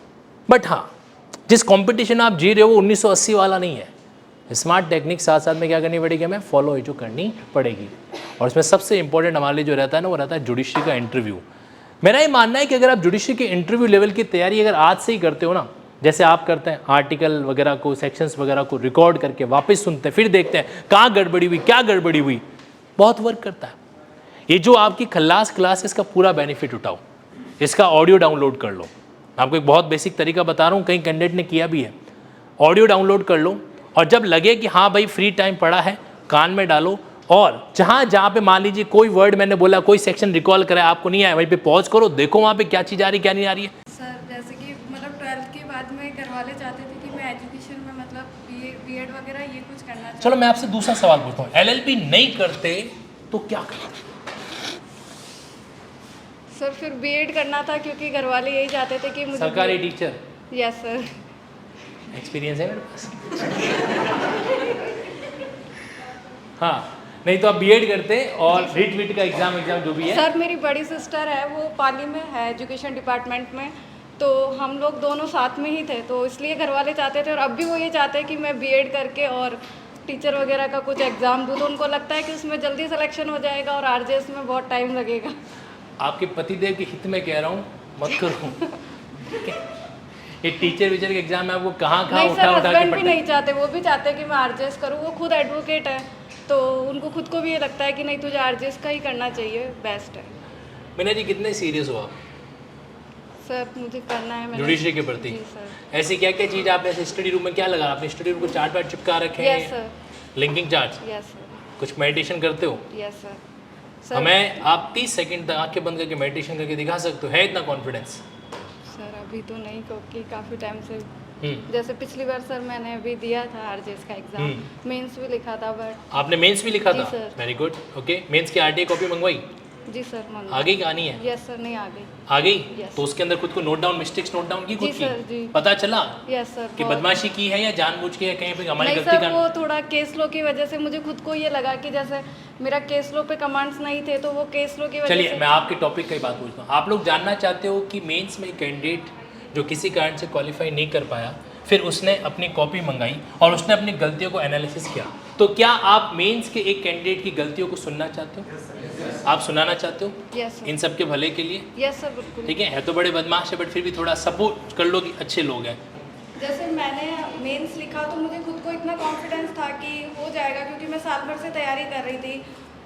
S7: बट हाँ, जिस कंपटीशन आप जी रहे हो वो 1980 वाला नहीं है। स्मार्ट टेक्निक साथ साथ में क्या करनी पड़ेगी, हमें फॉलो जो करनी पड़ेगी। और इसमें सबसे इंपॉर्टेंट हमारे लिए जो रहता है ना, वो रहता है जुडिशरी का इंटरव्यू। मेरा ये मानना है कि अगर आप जुडिशरी के इंटरव्यू लेवल की तैयारी अगर आज से ही करते हो ना, जैसे आप करते हैं आर्टिकल वगैरह को, सेक्शंस वगैरह को रिकॉर्ड करके वापस सुनते हैं, फिर देखते हैं कहाँ गड़बड़ी हुई, क्या गड़बड़ी हुई, बहुत वर्क करता है। ये जो आपकी खल्लास क्लास है इसका पूरा बेनिफिट उठाओ, इसका ऑडियो डाउनलोड कर लो। आपको एक बहुत बेसिक तरीका बता रहा हूँ, कई कैंडिडेट ने किया भी है। ऑडियो डाउनलोड कर लो और जब लगे कि हाँ भाई फ्री टाइम पड़ा है, कान में डालो और जहाँ पे मान लीजिए कोई वर्ड मैंने बोला, कोई सेक्शन रिकॉल कराया, आपको नहीं आया, वहीं पे पॉज करो, देखो वहाँ पे क्या चीज़ आ रही क्या नहीं आ रही है।
S9: सर जैसे कि मतलब 12th के बाद में घर वाले चाहते थे कि मैं एजुकेशन में मतलब बीएड वगैरह ये कुछ करना चाहती।
S7: चलो मैं आपसे दूसरा सवाल पूछता हूँ, एलएलबी नहीं करते तो क्या करते?
S9: सर फिर बीएड करना था क्योंकि घर वाले यही चाहते थे कि मुझे
S7: सरकारी टीचर,
S9: यस सर।
S7: एक्सपीरियंस है मेरे पास। हाँ, नहीं तो आप बीएड करते और रीट का एग्जाम जो भी है।
S9: सर मेरी बड़ी सिस्टर है, वो पाली में है एजुकेशन डिपार्टमेंट में, तो हम लोग दोनों साथ में ही थे, तो इसलिए घर वाले चाहते थे और अब भी वो ये चाहते हैं कि मैं बीएड करके और टीचर वगैरह का कुछ एग्ज़ाम दूँ, तो उनको लगता है कि उसमें जल्दी सिलेक्शन हो जाएगा और आरजेएस में बहुत टाइम लगेगा।
S7: आपके पतिदेव के हित में कह रहा हूँ, मत करो। ये टीचर वीचर के एग्जाम में आपको कहाँ
S9: नहीं सर,
S7: उठा
S9: हस्बैंड
S7: के
S9: भी नहीं चाहते, वो भी चाहते हैं कि मैं आरजेएस करूँ। वो खुद एडवोकेट है, तो उनको खुद को भी ये लगता है कि नहीं तुझे आरजेएस का ही करना चाहिए, बेस्ट है।
S7: मीना जी कितने सीरियस हो आप
S9: सर मुझे करना है
S7: जुडिशरी के प्रति? ऐसी क्या क्या चीज़ आपने ऐसे स्टडी रूम में क्या लगा, आपने स्टडी रूम को चार्ट वार्ट चिपका रखे हैं?
S9: Yes sir.
S7: Linking chart?
S9: Yes sir.
S7: कुछ मेडिटेशन करते हो?
S9: Yes sir.
S7: हमें आप 30 सेकंड तक आंखें बंद करके मेडिटेशन करके दिखा सकते हो, है इतना कॉन्फिडेंस?
S9: सर अभी तो नहीं, क्योंकि काफ़ी टाइम से जैसे पिछली बार सर मैंने अभी दिया था आरजेएस का एग्जाम, मेंस भी लिखा था। बट
S7: आपने मेंस भी लिखा
S9: जी
S7: था?
S9: Sir.
S7: Very good, okay. Mains की आरटीआई कॉपी मंगवाई?
S9: जी सर मंगवा।
S7: आ गई कहानी है?
S9: यस सर, नहीं आ गई।
S7: आ गई?
S9: Yes.
S7: तो उसके अंदर खुद को note down, mistakes note down की खुद
S9: जी सर, जी।
S7: की? पता चला
S9: यस सर।
S7: कि बदमाशी की है या जानबूझ के, कहीं पे हमारी
S9: नहीं
S7: गलती
S9: सर,
S7: का?
S9: वो थोड़ा केस लो की वजह से मुझे खुद को ये लगा कि जैसे मेरा केस लो पे कमांड्स नहीं थे, तो वो केस लो की वजह
S7: चलिए
S9: से।
S7: मैं आपके टॉपिक की बात पूछता हूँ। आप लोग जानना चाहते हो कि मेंस में कैंडिडेट जो किसी कारण से क्वालिफाई नहीं कर पाया, फिर उसने अपनी कॉपी मंगाई और उसने अपनी गलतियों को एनालिसिस किया, तो क्या आप मेंस के एक कैंडिडेट की गलतियों को सुनना चाहते हो? आप सुनाना चाहते हो?
S9: Yes sir.
S7: इन सब के भले के लिए?
S9: यस सर बिल्कुल।
S7: ठीक है तो बड़े बदमाश है, बट फिर भी थोड़ा सपोर्ट कर लो कि अच्छे लोग हैं।
S9: जैसे मैंने मेंस लिखा तो मुझे खुद को इतना कॉन्फिडेंस था कि हो जाएगा, क्योंकि मैं साल भर से तैयारी कर रही थी।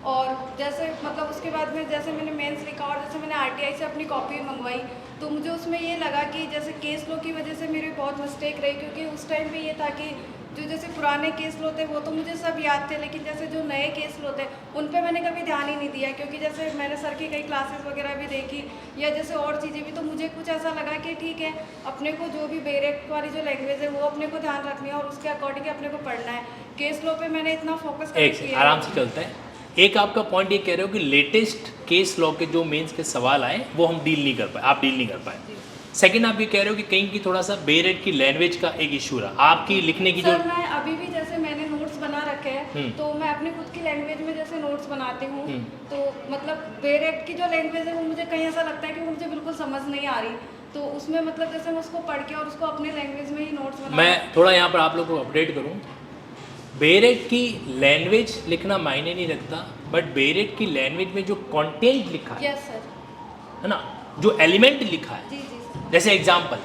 S9: और जैसे मतलब उसके बाद में जैसे मैंने मेंस लिखा और जैसे मैंने आरटीआई से अपनी कॉपी मंगवाई, तो मुझे उसमें ये लगा कि जैसे केस लो की वजह से मेरी बहुत मिस्टेक रही, क्योंकि उस टाइम पे ये था कि जो जैसे पुराने केस लो थे वो तो मुझे सब याद थे, लेकिन जैसे जो नए केस लो थे उन पे मैंने कभी ध्यान ही नहीं दिया, क्योंकि जैसे मैंने सर की कई क्लासेस वगैरह भी देखी या जैसे और चीज़ें भी, तो मुझे कुछ ऐसा लगा कि ठीक है अपने को जो भी बेरेक्ट वाली जो लैंग्वेज है वो अपने को ध्यान रखनी है और उसके अकॉर्डिंग अपने को पढ़ना है। केस लो पे मैंने इतना फोकस
S7: एक आराम से चलते हैं। एक आपका पॉइंट ये कह रहे हो कि लेटेस्ट केस लॉ के जो मेंस के सवाल आए वो हम डील नहीं कर पाए, आप डील नहीं कर पाए। सेकंड आप ये कह रहे हो कि कहीं की थोड़ा सा बेरेट की लैंग्वेज का एक इशू रहा, आपकी लिखने की जो।
S9: सर मैं अभी भी जैसे मैंने नोट्स बना रखे हैं, तो मैं अपनी खुद की लैंग्वेज में जैसे नोट्स बनाती हूँ, तो मतलब बेरेट की जो लैंग्वेज है वो मुझे कहीं ऐसा लगता है कि वो मुझे बिल्कुल समझ नहीं आ रही, तो उसमें मतलब जैसे मैं उसको पढ़ के और उसको अपने लैंग्वेज में ही नोट्स बना।
S7: मैं थोड़ा यहाँ पर आप लोग को अपडेट करूँ, बेरेट की लैंग्वेज लिखना मायने नहीं रखता, बट बेरेट की लैंग्वेज में जो कंटेंट लिखा है,
S9: यस सर।
S7: है ना, जो एलिमेंट लिखा है,
S9: जी जी सर।
S7: जैसे एग्जांपल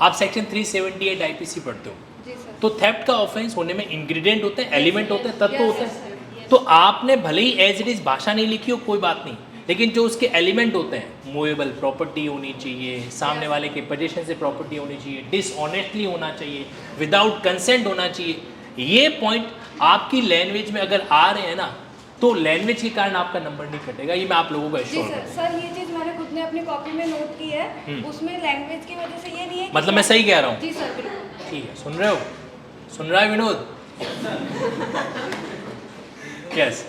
S7: आप सेक्शन 378 आईपीसी पढ़ते हो,
S9: जी सर।
S7: तो थेफ्ट का ऑफेंस होने में इंग्रेडिएंट होते हैं, एलिमेंट होते हैं, तत्व
S9: Yes,
S7: होते
S9: yes,
S7: हैं।
S9: sir, yes.
S7: तो आपने भले ही एज इट इज भाषा नहीं लिखी हो, कोई बात नहीं, लेकिन जो उसके एलिमेंट होते हैं, मूवेबल प्रॉपर्टी होनी चाहिए, सामने वाले के पोजीशन से प्रॉपर्टी होनी चाहिए, डिसऑनेस्टली होना चाहिए, विदाउट कंसेंट होना चाहिए, ये पॉइंट आपकी लैंग्वेज में अगर आ रहे हैं ना, तो लैंग्वेज के कारण आपका नंबर नहीं कटेगा। ये मैं आप लोगों को
S9: जी
S7: एश्योर
S9: सर।
S7: करूँ।
S9: सर ये चीज़ मैंने खुद ने अपनी कॉपी में नोट की है, उसमें लैंग्वेज की वजह से ये नहीं है कि
S7: मतलब मैं सही कह रहा हूँ?
S9: जी सर बिल्कुल।
S7: ठीक है, सुन रहे हो, सुन रहा है विनोद? यस।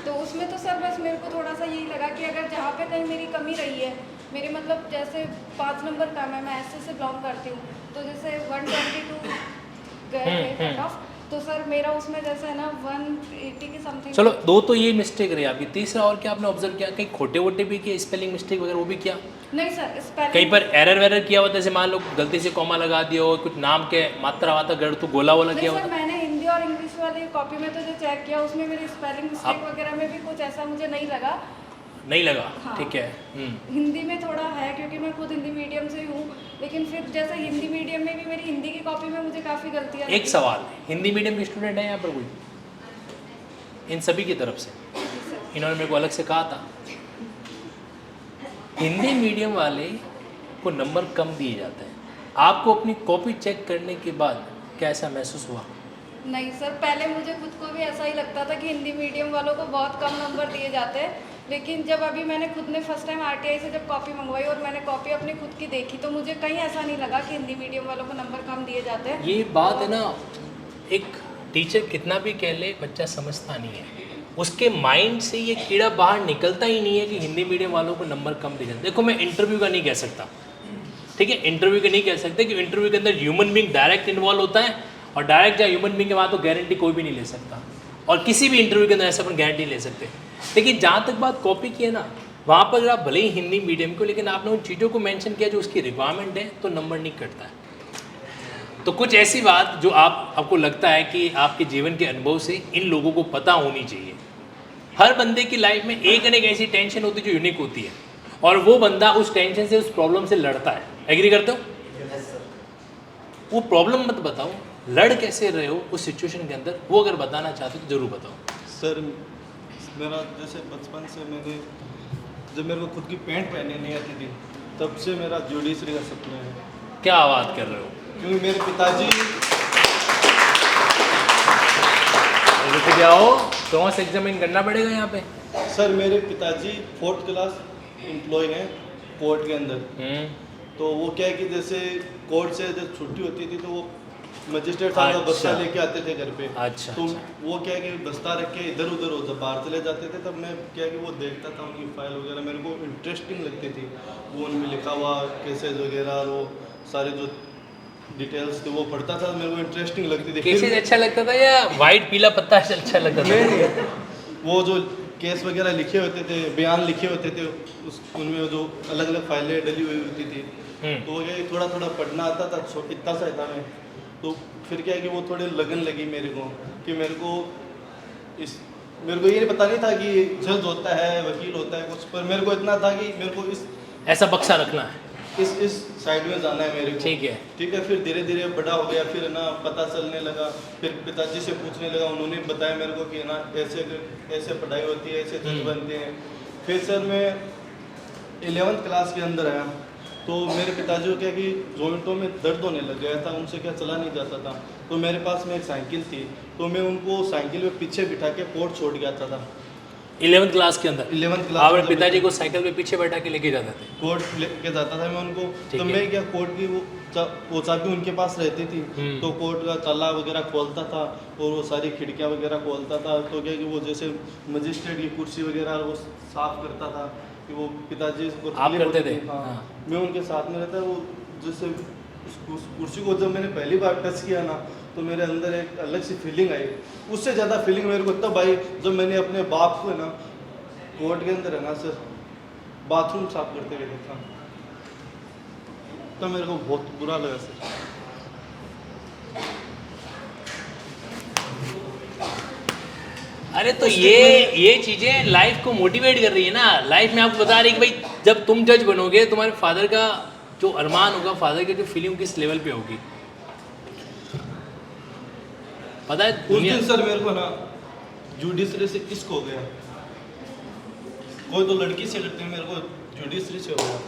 S9: तो उसमें तो सर बस मेरे को थोड़ा सा यही लगा कि अगर जहाँ पे कहीं मेरी कमी रही है, मेरे मतलब जैसे 5 नंबर कम है, मैं एसएस से बिलोंग करती हूँ, तो जैसे 122 गए थे कट ऑफ, तो सर मेरा उसमें जैसे है ना 180 की समथिंग।
S7: चलो, दो तो ये मिस्टेक रही आपकी, तीसरा और क्या आपने ऑब्जर्व किया? कहीं खोटे वोटे भी किए, स्पेलिंग मिस्टेक वगैरह वो भी किया?
S9: नहीं सर, स्पेलिंग
S7: कहीं पर एरर वेरर किया हुआ, जैसे मान लो गलती से कॉमा लगा दिया हो, कुछ नाम के मात्रा वाता गड़ तो गोला वोला
S9: नहीं
S7: किया
S9: सर,
S7: होता?
S9: मैंने हिंदी और इंग्लिश वाली कॉपी में तो जो चेक किया उसमें मेरी स्पेलिंग मिस्टेक वगैरह में भी कुछ ऐसा मुझे नहीं लगा।
S7: नहीं लगा?
S9: हाँ।
S7: ठीक है।
S9: हिंदी में थोड़ा है क्योंकि मैं खुद हिंदी मीडियम से हूँ, लेकिन फिर जैसे हिंदी मीडियम में भी मेरी हिंदी की कॉपी में मुझे काफ़ी गलतियाँ
S7: एक सवाल, हिंदी मीडियम के स्टूडेंट हैं यहाँ पर कोई? इन सभी की तरफ से इन्होंने मेरे को अलग से कहा था, हिंदी मीडियम वाले को नंबर कम दिए जाते हैं। आपको अपनी कॉपी चेक करने के बाद कैसा महसूस हुआ?
S9: नहीं सर, पहले मुझे खुद को भी ऐसा ही लगता था कि हिंदी मीडियम वालों को बहुत कम नंबर दिए जाते हैं, लेकिन जब अभी मैंने खुद ने फर्स्ट टाइम आरटीआई से जब कॉपी मंगवाई और मैंने कॉपी अपनी खुद की देखी, तो मुझे कहीं ऐसा नहीं लगा कि हिंदी मीडियम वालों को नंबर कम दिए जाते हैं।
S7: ये बात है ना, एक टीचर कितना भी कह ले, बच्चा समझता नहीं है, उसके माइंड से ये कीड़ा बाहर निकलता ही नहीं है कि हिंदी मीडियम वालों को नंबर कम दिए जाते। देखो, मैं इंटरव्यू का नहीं कह सकता, ठीक है, इंटरव्यू का नहीं कह सकते, कि इंटरव्यू के अंदर ह्यूमन बींग डायरेक्ट इन्वॉल्व होता है, और डायरेक्ट या ह्यूमन बींग के वहाँ तो गारंटी कोई भी नहीं ले सकता, और किसी भी इंटरव्यू के अंदर ऐसा अपन गारंटी ले सकते। लेकिन जहाँ तक बात कॉपी की है ना, वहाँ पर अगर आप भले ही हिंदी मीडियम को, लेकिन आपने उन चीज़ों को मेंशन किया जो उसकी रिक्वायरमेंट है, तो नंबर नहीं कटता है। तो कुछ ऐसी बात जो आपको लगता है कि आपके जीवन के अनुभव से इन लोगों को पता होनी चाहिए। हर बंदे की लाइफ में एक न एक ऐसी टेंशन होती है जो यूनिक होती है, और वो बंदा उस टेंशन से, उस प्रॉब्लम से लड़ता है। एग्री करते हो? वो प्रॉब्लम मत बताओ, लड़ कैसे रहे हो उस सिचुएशन के अंदर, वो अगर बताना चाहते हो तो ज़रूर बताओ।
S10: सर, मेरा जैसे बचपन से मैंने, जब मेरे को खुद की पैंट पहनने नहीं आती थी, तब से मेरा जुडिशरी का सपना है।
S7: क्या बात कर रहे हो?
S10: क्योंकि मेरे पिताजी,
S7: रुक जाओ, क्रॉस एग्जामिन करना पड़ेगा यहाँ पे।
S10: सर मेरे पिताजी 4th क्लास एम्प्लॉय हैं कोर्ट के अंदर। तो वो क्या है कि जैसे कोर्ट से जब छुट्टी होती थी तो वो मजिस्ट्रेट साहब का बस्ता लेके आते थे घर पे।
S7: अच्छा,
S10: तो वो क्या है कि बस्ता रख के इधर उधर हो, जब बाहर चले जाते थे तब मैं क्या है कि वो देखता था उनकी फाइल वगैरह, मेरे को इंटरेस्टिंग लगती थी। वो उनमें लिखा हुआ केसेज वगैरह, वो सारे जो डिटेल्स थे वो पढ़ता था, मेरे को इंटरेस्टिंग लगती थी।
S7: केसेज अच्छा लगता था या वाइट पीला पत्ता अच्छा लगता था?
S10: वो जो केस वगैरह लिखे होते थे, बयान लिखे होते थे, उस उनमें जो अलग अलग फाइलें डली हुई होती थी, तो ये थोड़ा थोड़ा पढ़ना आता था, इतना सा था मैं। तो फिर क्या है कि वो थोड़े लगन लगी मेरे को कि मेरे को ये नहीं पता नहीं था कि जज होता है, वकील होता है कुछ, पर मेरे को इतना था कि मेरे को इस
S7: ऐसा बक्सा रखना है,
S10: इस साइड में जाना है मेरे को।
S7: ठीक है,
S10: ठीक है। फिर धीरे धीरे बड़ा हो गया, फिर ना पता चलने लगा, फिर पिताजी से पूछने लगा, उन्होंने बताया मेरे को कि ना ऐसे ऐसे पढ़ाई होती है, ऐसे जज बनते हैं। फिर सर मैं 11th क्लास के अंदर आया, तो मेरे पिताजी को क्या कि जॉइंटों में दर्द होने लग गया था, उनसे क्या चला नहीं जाता था। तो मेरे पास में एक साइकिल थी, तो मैं उनको साइकिल में पीछे बिठा के कोर्ट छोड़ के आता था।
S7: 11th क्लास के अंदर?
S10: 11th class.
S7: आपने पिताजी को साइकिल पे पीछे बैठा के लेके जाते थे?
S10: कोर्ट लेके जाता था मैं उनको। तो मैं क्या कोर्ट की वो चाबी उनके पास रहती थी, तो कोर्ट का ताला वगैरह खोलता था और वो सारी खिड़कियाँ वगैरह खोलता था। तो क्या कि वो जैसे मजिस्ट्रेट की कुर्सी वगैरह वो साफ करता था कि वो पिताजी को
S7: आप करते थे?
S10: हाँ, मैं उनके साथ में रहता। वो जैसे उस कुर्सी को जब मैंने पहली बार टच किया ना, तो मेरे अंदर एक अलग सी फीलिंग आई। उससे ज़्यादा फीलिंग मेरे को तब आई जब मैंने अपने बाप को ना कोर्ट के अंदर है ना सर बाथरूम साफ करते हुए देखा, तो मेरे को बहुत बुरा लगा सर।
S7: अरे तो ये चीज़ें लाइफ को मोटिवेट कर रही है ना। लाइफ में आपको बता रही है कि भाई जब तुम जज बनोगे तुम्हारे फादर का जो अरमान होगा, फादर की जो फीलिंग किस लेवल पे होगी, पता है।
S10: उस दिन सर मेरे को ना जुडिशरी से इश्क हो गया। कोई तो लड़की से करते हैं, मेरे को जुडिशरी से हो गया।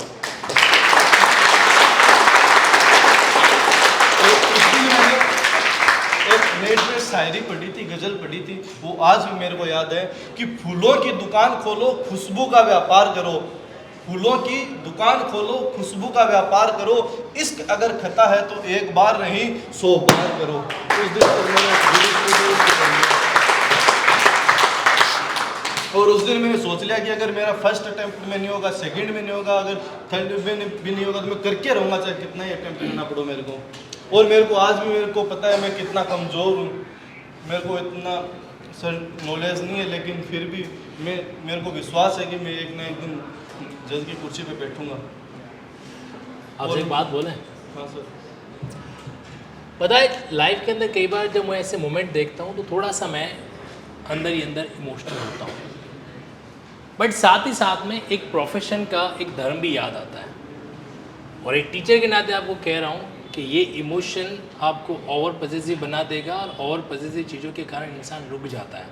S10: एक नेट में शायरी पढ़ी थी, गजल पढ़ी थी, वो आज भी मेरे को याद है कि फूलों की दुकान खोलो, खुशबू का व्यापार करो। फूलों की दुकान खोलो, खुशबू का व्यापार करो। इश्क अगर खता है तो एक बार नहीं 100 बार करो। उस दिन और उस दिन मैंने सोच लिया कि अगर मेरा फर्स्ट अटेम्प्ट में नहीं होगा, सेकंड में नहीं होगा, अगर थर्ड में भी नहीं होगा, तो मैं करके रहूँगा, चाहे कितना ही अटेम्प्ट करना पड़ो मेरे को। और मेरे को आज भी मेरे को पता है मैं कितना कमज़ोर हूँ, मेरे को इतना सर नॉलेज नहीं है, लेकिन फिर भी मेरे को विश्वास है कि मैं एक ना एक दिन जज की कुर्सी पे बैठूंगा।
S7: आपसे एक बात बोलें?
S10: हाँ सर।
S7: पता है लाइफ के अंदर कई बार जब मैं ऐसे मोमेंट देखता हूँ तो थोड़ा सा मैं अंदर ही अंदर इमोशनल होता हूँ, बट साथ ही साथ में एक प्रोफेशन का एक धर्म भी याद आता है। और एक टीचर के नाते आपको कह रहा हूँ कि ये इमोशन आपको ओवर पॉजिटिव बना देगा, और ओवर पॉजिटिव चीज़ों के कारण इंसान रुक जाता है।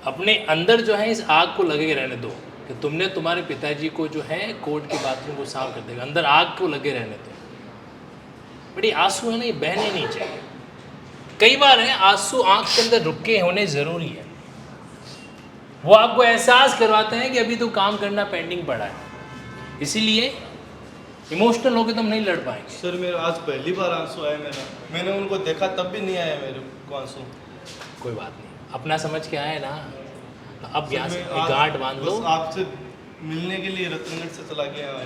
S7: अपने अंदर जो है इस आग को लगे रहने दो कि तुमने तुम्हारे पिताजी को जो है कोर्ट के बाथरूम को साफ कर देगा, अंदर आग को लगे रहने दो। बट ये आंसू है ना, ये बहने नहीं चाहिए। कई बार है आंसू आँख के अंदर रुके होने ज़रूरी है, वो आपको एहसास करवाते हैं कि अभी तो काम करना पेंडिंग पड़ा है। इसीलिए इमोशनल होकर तुम नहीं लड़ पाएंगे।
S10: सर मेरा आज पहली बार आंसू आया मेरा, मैंने उनको देखा तब भी नहीं आया मेरे को आंसू।
S7: कोई बात नहीं, अपना समझ के आए ना, अब यहाँ से गांठ बांध लो।
S10: आपसे मिलने के लिए रतनगढ़ से चला के आया हूँ।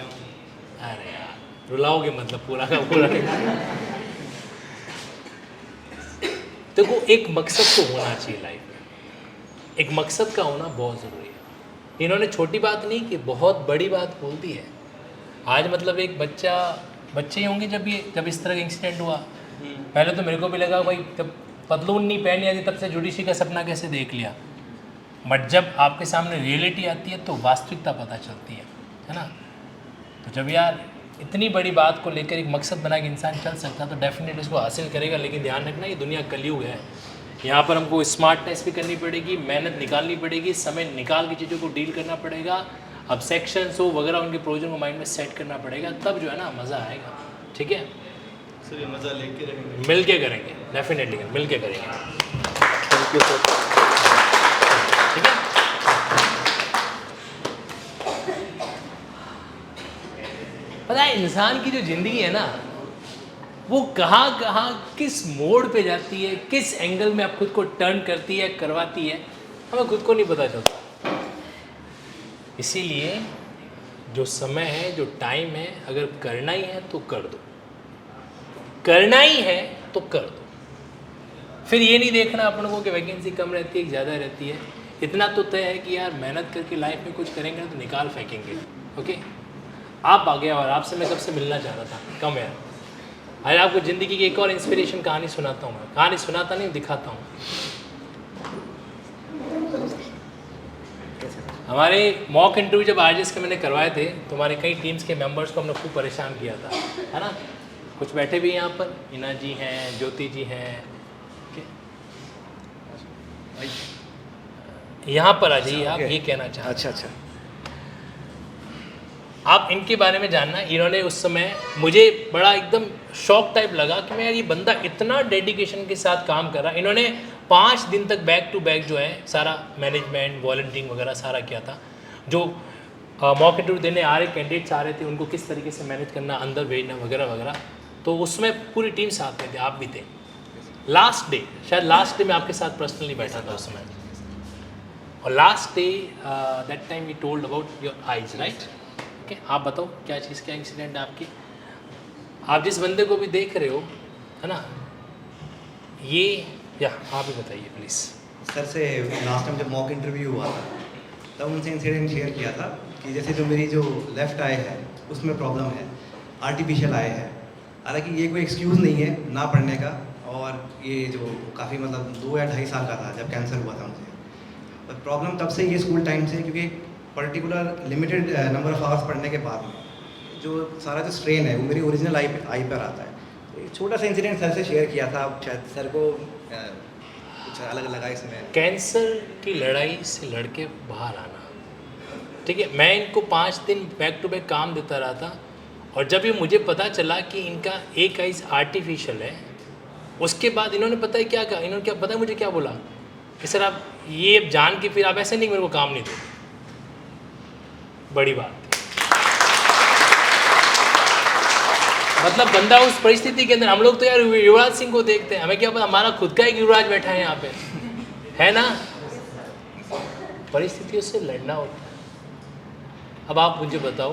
S7: अरे यार रुलाओगे मतलब पूरा का पूरा। देखो एक मकसद तो होना चाहिए लाइफ में, एक मकसद का होना बहुत ज़रूरी है। इन्होंने छोटी बात नहीं कि बहुत बड़ी बात बोल दी है। आज मतलब एक बच्चे होंगे जब इस तरह का इंसिडेंट हुआ, पहले तो मेरे को भी लगा भाई जब पतलून नहीं पहनी आती तब से जुडिशरी का सपना कैसे देख लिया। बट जब आपके सामने रियलिटी आती है तो वास्तविकता पता चलती है ना। तो जब यार इतनी बड़ी बात को लेकर एक मकसद बना के इंसान चल सकता है तो डेफिनेटली उसको हासिल करेगा। लेकिन ध्यान रखना ये दुनिया कलयुग है, यहाँ पर हमको स्मार्टनेस भी करनी पड़ेगी, मेहनत निकालनी पड़ेगी, समय निकाल के चीज़ों को डील करना पड़ेगा। अब सेक्शंस हो वगैरह उनके प्रोविजन को माइंड में सेट करना पड़ेगा, तब जो है ना मज़ा आएगा। ठीक है
S10: सर, ये मज़ा लेके रहेंगे,
S7: मिल के करेंगे, डेफिनेटली मिल के करेंगे।
S10: Thank you sir.
S7: ठीक है पता है इंसान की जो ज़िंदगी है ना वो कहाँ कहाँ किस मोड़ पे जाती है, किस एंगल में आप खुद को टर्न करती है करवाती है, हमें खुद को नहीं पता चलता। इसीलिए जो समय है, जो टाइम है, अगर करना ही है तो कर दो, करना ही है तो कर दो। फिर ये नहीं देखना अपन को कि वैकेंसी कम रहती है कि ज़्यादा रहती है। इतना तो तय है कि यार मेहनत करके लाइफ में कुछ करेंगे तो निकाल फेंकेंगे। ओके आप आ गया और आपसे मैं कब से मिलना चाह रहा था, कम यार। आज आपको ज़िंदगी की एक और इंस्पिरेशन कहानी सुनाता हूँ। मैं कहानी सुनाता नहीं, दिखाता हूँ। हमारे मॉक इंटरव्यू जब आरजेएस के मैंने करवाए थे तो हमारे कई टीम्स के मेंबर्स को हमने खूब परेशान किया था, है ना। कुछ बैठे भी यहाँ पर, हीना जी हैं, ज्योति जी हैं, यहाँ पर आ जाइए आप। ये कहना चाहते हैं।
S11: अच्छा
S7: आप इनके बारे में जानना। इन्होंने उस समय मुझे बड़ा एकदम शॉक टाइप लगा कि मैं यार ये बंदा इतना डेडिकेशन के साथ काम कर रहा। इन्होंने 5 दिन तक बैक टू बैक जो है सारा मैनेजमेंट वॉलंटियरिंग वगैरह सारा किया था। जो मॉक इंटरव्यू देने आ रहे कैंडिडेट्स आ रहे थे उनको किस तरीके से मैनेज करना, अंदर भेजना वगैरह वगैरह, तो उसमें पूरी टीम साथ में थे, आप भी थे। लास्ट डे, शायद लास्ट डे में आपके साथ पर्सनली बैठा था उस समय। और last day that time we told about your eyes, right. Okay आप बताओ क्या चीज़, क्या इंसिडेंट है आपकी। आप जिस बंदे को भी देख रहे हो, है ना, ये या आप ही बताइए प्लीज़।
S8: सर से लास्ट टाइम जब मॉक इंटरव्यू हुआ था तब उनसे इंसिडेंट शेयर किया था कि जैसे जो मेरी जो लेफ़्ट आई है उसमें प्रॉब्लम है, आर्टिफिशियल आई है। हालांकि ये कोई एक्सक्यूज़ नहीं है ना पढ़ने का, और ये जो काफ़ी मतलब 2 या 2.5 साल का था जब कैंसर हुआ था मुझे। प्रॉब्लम तब से ये स्कूल टाइम से, क्योंकि particular limited number of hours पढ़ने के बाद में जो सारा जो स्ट्रेन है वो मेरी ओरिजिनल आई पर आता है। तो एक छोटा सा इंसिडेंट सर से शेयर किया था, अब शायद सर को कुछ अलग लगा इसमें।
S7: कैंसर की लड़ाई से लड़के बाहर आना, ठीक है। मैं इनको 5 दिन बैक टू बैक काम देता रहा था, और जब ये मुझे पता चला कि इनका एक आइज़ आर्टिफिशियल है, उसके बाद इन्होंने पता है क्या कहा, इन्होंने क्या पता है मुझे क्या बोला कि सर आप ये जान के फिर आप ऐसे नहीं मेरे को काम नहीं दो। बड़ी बात थी। मतलब बंदा उस परिस्थिति के अंदर, हम लोग तो यार युवराज सिंह को देखते हैं, हमें क्या पता हमारा खुद का एक युवराज बैठा है यहाँ पे, है ना। परिस्थितियों से लड़ना होता है। अब आप मुझे बताओ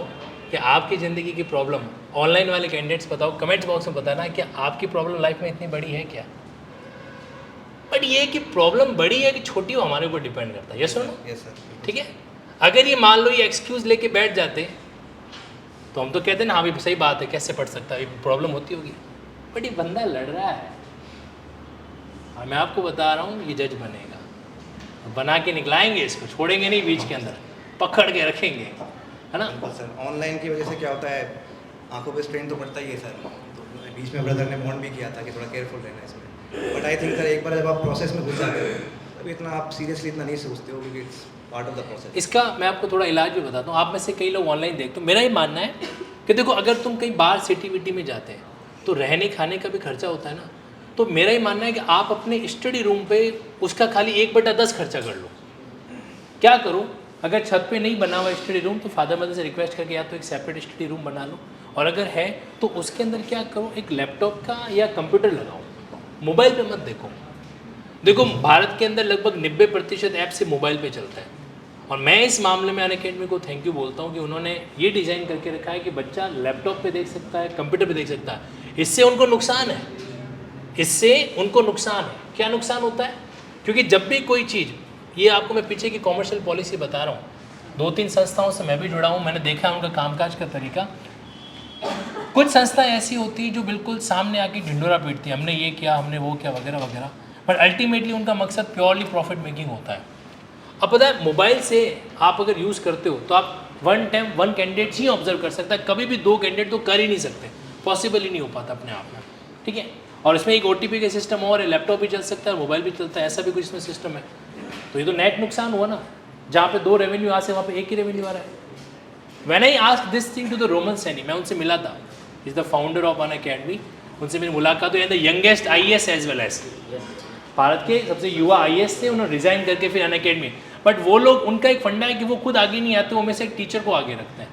S7: कि आपकी ज़िंदगी की प्रॉब्लम, ऑनलाइन वाले कैंडिडेट्स बताओ, कमेंट्स बॉक्स में बताना कि आपकी प्रॉब्लम लाइफ में इतनी बड़ी है क्या। बट ये कि प्रॉब्लम बड़ी है कि छोटी, हो हमारे ऊपर डिपेंड करता है। यस और नो?
S8: Yes sir.
S7: ठीक है। अगर ये मान लो ये एक्सक्यूज़ लेके बैठ जाते तो हम तो कहते हैं ना हाँ भी सही बात है, कैसे पढ़ सकता है, ये प्रॉब्लम होती होगी। बट ये बंदा लड़ रहा है, और मैं आपको बता रहा हूँ ये जज बनेगा, बना के निकलाएंगे इसको, छोड़ेंगे नहीं बीच के अंदर, पकड़ के रखेंगे, है ना।
S8: बिल्कुल सर। ऑनलाइन की वजह से क्या होता है, आंखों पे स्ट्रेन तो पड़ता ही है सर। तो बीच में ब्रदर ने वार्न भी किया था कि थोड़ा केयरफुल रहना है इसमें। बट आई थिंक सर एक बार जब आप प्रोसेस में घुस जाते हो तभी इतना आप सीरियसली इतना नहीं सोचते हो, क्योंकि it's part of the process.
S7: इसका मैं आपको थोड़ा इलाज भी बताता हूँ। आप में से कई लोग ऑनलाइन देखते हो, मेरा ही मानना है कि देखो अगर तुम कहीं बाहर सिटी विटी में जाते हैं तो रहने खाने का भी खर्चा होता है ना। तो मेरा ही मानना है कि आप अपने स्टडी रूम पे उसका खाली 1/10 खर्चा कर लो। क्या करो, अगर छत पे नहीं बना हुआ स्टडी रूम तो फादर मदर से रिक्वेस्ट करके या तो एक सेपरेट स्टडी रूम बना लो, और अगर है तो उसके अंदर क्या करो, एक लैपटॉप का या कंप्यूटर लगाओ, मोबाइल पे मत देखो। देखो भारत के अंदर लगभग 90% ऐप से मोबाइल पे चलता है, और मैं इस मामले में अनअकैडमी को थैंक यू बोलता हूँ कि उन्होंने ये डिज़ाइन करके रखा है कि बच्चा लैपटॉप पे देख सकता है, कंप्यूटर पे देख सकता है। इससे उनको नुकसान है, इससे उनको नुकसान है। क्या नुकसान होता है? क्योंकि जब भी कोई चीज़, ये आपको मैं पीछे की कॉमर्शियल पॉलिसी बता रहा हूँ, 2-3 संस्थाओं से मैं भी जुड़ा हूँ, मैंने देखा उनका कामकाज का तरीका। कुछ संस्थाएं ऐसी होती जो बिल्कुल सामने आके ढिंडोरा पीटती है, हमने ये किया, हमने वो किया, वगैरह वगैरह, पर अल्टीमेटली उनका मकसद प्योरली प्रॉफिट मेकिंग होता है। अब पता है मोबाइल से आप अगर यूज़ करते हो तो आप 1 टाइम 1 कैंडिडेट ही ऑब्जर्व कर सकता है, कभी भी 2 कैंडिडेट तो कर ही नहीं सकते, पॉसिबल ही नहीं हो पाता अपने आप में, ठीक है। और इसमें एक OTP का सिस्टम और है, लैपटॉप भी चल सकता है, मोबाइल भी चलता है, ऐसा भी कुछ इसमें सिस्टम है। तो ये तो नेट नुकसान हुआ ना, जहाँ पे 2 रेवेन्यू आ से वहाँ पे एक ही रेवेन्यू आ रहा है। When I asked this thing to the Roman Saini, मैं उनसे मिला था, is the founder of Unacademy, उनसे मेरी मुलाकात हुई, and the youngest IAS as well as, Bharat के सबसे युवा IAS थे, उन्होंने रिज़ाइन करके फिर अनअकैडमी। बट वो लोग, उनका एक फंडा है कि वो खुद आगे नहीं आते, वो में से एक टीचर को आगे रखते हैं।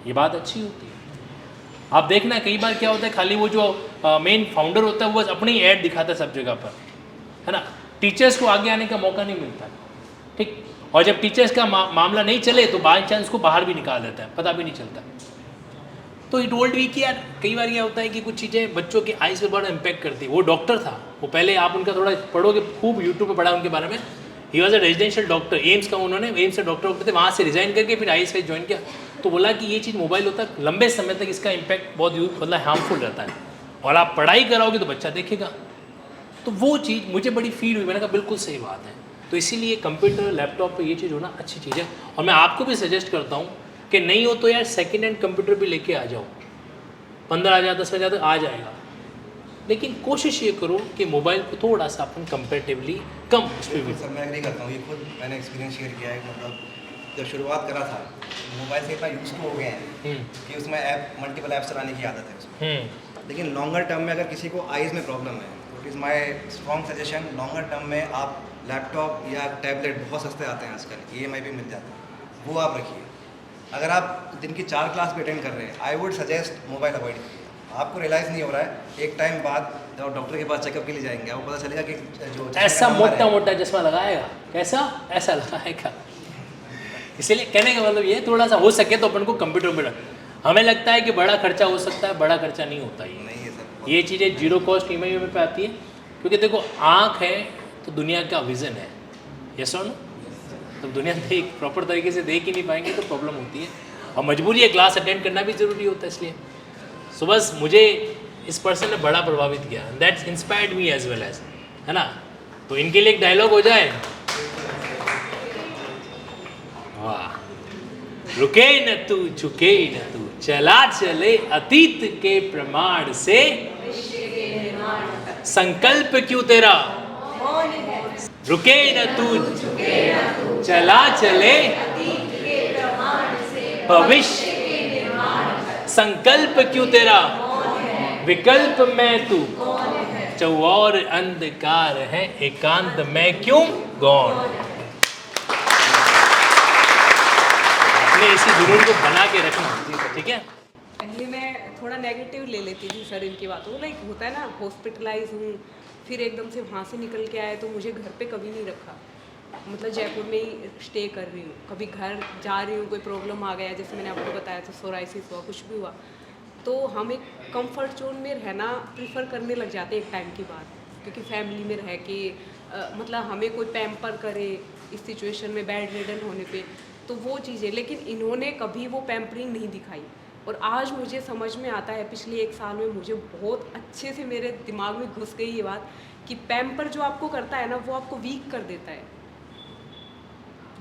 S7: ये बात अच्छी होती है। आप देखना कई बार क्या होता है, खाली वो जो मेन फाउंडर होता है वो बस अपनी ऐड दिखाता है सब जगह पर, है ना। टीचर्स को आगे आने का मौका नहीं मिलता, ठीक। और जब टीचर्स का मामला नहीं चले तो बाई चांस को बाहर भी निकाल देता है, पता भी नहीं चलता। तो इट टोल्ड मी कि यार कई बार क्या होता है कि कुछ चीज़ें बच्चों के आइज़ पे बड़ा इम्पैक्ट करती है। वो डॉक्टर था, वो पहले आप उनका थोड़ा पढ़ोगे, खूब यूट्यूब पे पढ़ा उनके बारे में। He was a residential doctor, AIIMS का, उन्होंने एम्स से डॉक्टर होते थे, वहाँ से रिजाइन करके फिर IAS ज्वाइन किया। तो बोला कि ये चीज़ मोबाइल होता है, लंबे समय तक इसका इम्पैक्ट बहुत मतलब हार्मफुल रहता है, और आप पढ़ाई कराओगे तो बच्चा देखेगा। तो वो चीज़ मुझे बड़ी फील हुई, मैंने कहा बिल्कुल सही बात है। तो इसीलिए कंप्यूटर लैपटॉप पे ये चीज़ होना अच्छी चीज़ है। और मैं आपको भी सजेस्ट करता हूँ कि नहीं हो तो यार सेकेंड हैंड कंप्यूटर भी लेके आ जाओ, 15,000 10,000 तक आ जाएगा। लेकिन कोशिश ये करो कि मोबाइल को थोड़ा सा अपन कंपेरेटिवली कम स्पीड।
S8: सर मैं एग्री करता हूँ, ये खुद मैंने एक्सपीरियंस शेयर किया है। मतलब जब शुरुआत करा था, मोबाइल से इतना यूज़ हो गए हैं कि उसमें मल्टीपल ऐप्स चलाने की आदत है उसमें। लेकिन लॉन्गर टर्म में अगर किसी को आइज़ में प्रॉब्लम है तो it is my strong suggestion, longer term में आप लैपटॉप या टैबलेट बहुत सस्ते आते हैं आजकल, EMI पे मिल जाते हैं, वो आप रखिए। अगर आप दिन की 4 क्लास भी अटेंड कर रहे हैं, I would suggest mobile avoid कीजिए। आपको रियलाइज़ नहीं हो रहा है, एक टाइम बाद जब डॉक्टर के पास चेकअप के लिए जाएंगे आपको पता चलेगा कि जो
S7: ऐसा मोटा मोटा चश्मा लगाएगा, कैसा ऐसा लगाएगा। इसीलिए कहने का मतलब ये, थोड़ा सा हो सके तो अपन को कंप्यूटर में, हमें लगता है कि बड़ा खर्चा हो सकता है, बड़ा खर्चा नहीं होता। ये
S8: नहीं है सर,
S7: ये चीज़ें जीरो कॉस्ट EMI पे आती है, क्योंकि देखो आँख है तो दुनिया का विज़न है, यस और नो। तो दुनिया देख प्रॉपर तरीके से देख ही नहीं पाएंगे तो प्रॉब्लम होती है, और मजबूरी है क्लास अटेंड करना भी ज़रूरी होता है। इसलिए सो बस मुझे इस पर्सन ने बड़ा प्रभावित किया, that's inspired me as well as, है ना। तो इनके लिए एक डायलॉग हो जाए, वाह, रुके न तू झुके न तू, चला चले अतीत के प्रमाण से, संकल्प क्यों तेरा, रुके न तू चला चले भविष्य, संकल्प क्यों तेरा, विकल्प में तू, चौऔर अंधकार है, एकांत में क्यों गौण। अपने इसी जुनून को बना के रखना, ठीक है।
S4: पहले मैं थोड़ा नेगेटिव ले लेती थी सर इनकी बातों को, लाइक होता है ना, हॉस्पिटलाइज हूँ, फिर एकदम से वहाँ से निकल के आए तो मुझे घर पे कभी नहीं रखा, मतलब जयपुर में ही स्टे कर रही हूँ। कभी घर जा रही हूँ, कोई प्रॉब्लम आ गया, जैसे मैंने आपको बताया तो सोराइसिस हुआ, कुछ भी हुआ, तो हम एक कंफर्ट जोन में रहना प्रीफर करने लग जाते हैं एक टाइम के बाद, क्योंकि फैमिली में रह के मतलब हमें कोई पैम्पर करे इस सिचुएशन में, बेड रिडन होने पे, तो वो चीज़ें। लेकिन इन्होंने कभी वो पैम्परिंग नहीं दिखाई, और आज मुझे समझ में आता है, पिछले 1 साल में मुझे बहुत अच्छे से मेरे दिमाग में घुस गई ये बात कि पैम्पर जो आपको करता है ना, वो आपको वीक कर देता है।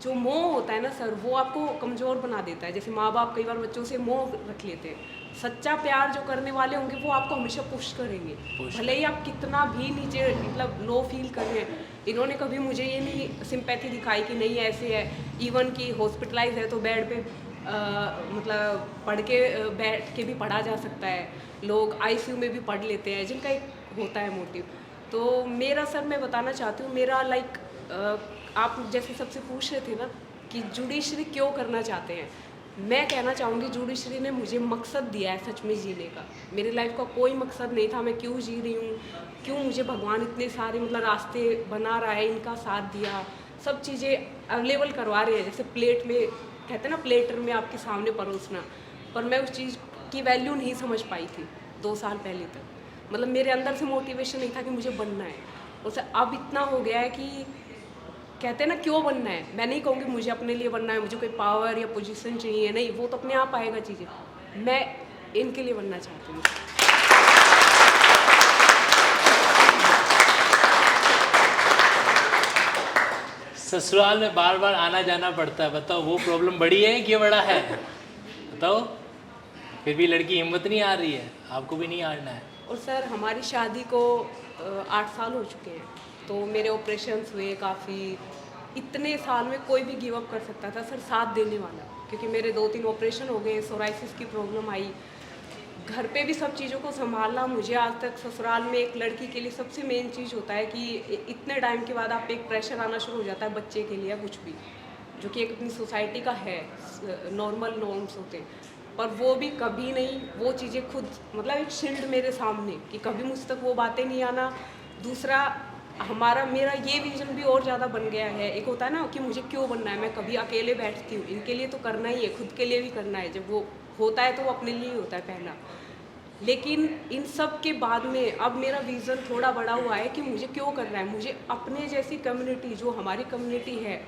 S4: जो मोह होता है ना सर, वो आपको कमज़ोर बना देता है। जैसे माँ बाप कई बार बच्चों से मोह रख लेते हैं, सच्चा प्यार जो करने वाले होंगे वो आपको हमेशा पुश करेंगे, भले ही आप कितना भी नीचे मतलब लो फील कर रहे हैं। इन्होंने कभी मुझे ये नहीं सिंपैथी दिखाई कि नहीं ऐसे है, इवन कि हॉस्पिटलाइज है तो बेड पे मतलब पढ़ के बैठ के भी पढ़ा जा सकता है, लोग आईसीयू में भी पढ़ लेते हैं, जिनका एक होता है मोटिव। तो मेरा सर, मैं बताना चाहती हूँ, मेरा लाइक आप जैसे सबसे पूछ रहे थे ना कि जुडिशरी क्यों करना चाहते हैं, मैं कहना चाहूँगी जुडिशरी ने मुझे मकसद दिया है सच में जीने का। मेरी लाइफ का कोई मकसद नहीं था, मैं क्यों जी रही हूँ, क्यों मुझे भगवान इतने सारे मतलब रास्ते बना रहा है, इनका साथ दिया, सब चीज़ें अवेलेबल करवा रहे हैं। जैसे प्लेट में कहते हैं ना, प्लेटर में आपके सामने परोसना, पर मैं उस चीज़ की वैल्यू नहीं समझ पाई थी 2 साल पहले तक। मतलब मेरे अंदर से मोटिवेशन नहीं था कि मुझे बनना है, और अब इतना हो गया है कि कहते हैं ना, क्यों बनना है, मैं नहीं कहूँगी मुझे अपने लिए बनना है, मुझे कोई पावर या पोजीशन चाहिए, नहीं, वो तो अपने आप आएगा चीज़ें, मैं इनके लिए बनना चाहती हूँ।
S7: ससुराल में बार बार आना जाना पड़ता है, बताओ वो प्रॉब्लम बड़ी है कि बड़ा है, बताओ। फिर भी लड़की हिम्मत नहीं आ रही है, आपको भी नहीं आना है।
S4: और सर, हमारी शादी को 8 साल हो चुके हैं, तो मेरे ऑपरेशंस हुए काफ़ी, इतने साल में कोई भी गिव अप कर सकता था सर, साथ देने वाला, क्योंकि मेरे 2-3 ऑपरेशन हो गए, सोराइसिस की प्रॉब्लम आई, घर पे भी सब चीज़ों को संभालना। मुझे आज तक ससुराल में एक लड़की के लिए सबसे मेन चीज़ होता है कि इतने टाइम के बाद आप पे एक प्रेशर आना शुरू हो जाता है बच्चे के लिए, कुछ भी, जो कि एक अपनी सोसाइटी का है, नॉर्मल नॉर्म्स होते हैं, पर वो भी कभी नहीं, वो चीज़ें खुद मतलब एक शील्ड मेरे सामने कि कभी मुझ तक वो बातें नहीं आना। दूसरा, मेरा ये विजन भी और ज़्यादा बन गया है। एक होता है ना कि मुझे क्यों बनना है, मैं कभी अकेले बैठती हूँ, इनके लिए तो करना ही है, खुद के लिए भी करना है, जब वो होता है तो वो अपने लिए ही होता है पहला। लेकिन इन सब के बाद में अब मेरा विज़न थोड़ा बड़ा हुआ है कि मुझे क्यों करना है, मुझे अपने जैसी कम्युनिटी, जो हमारी कम्युनिटी है,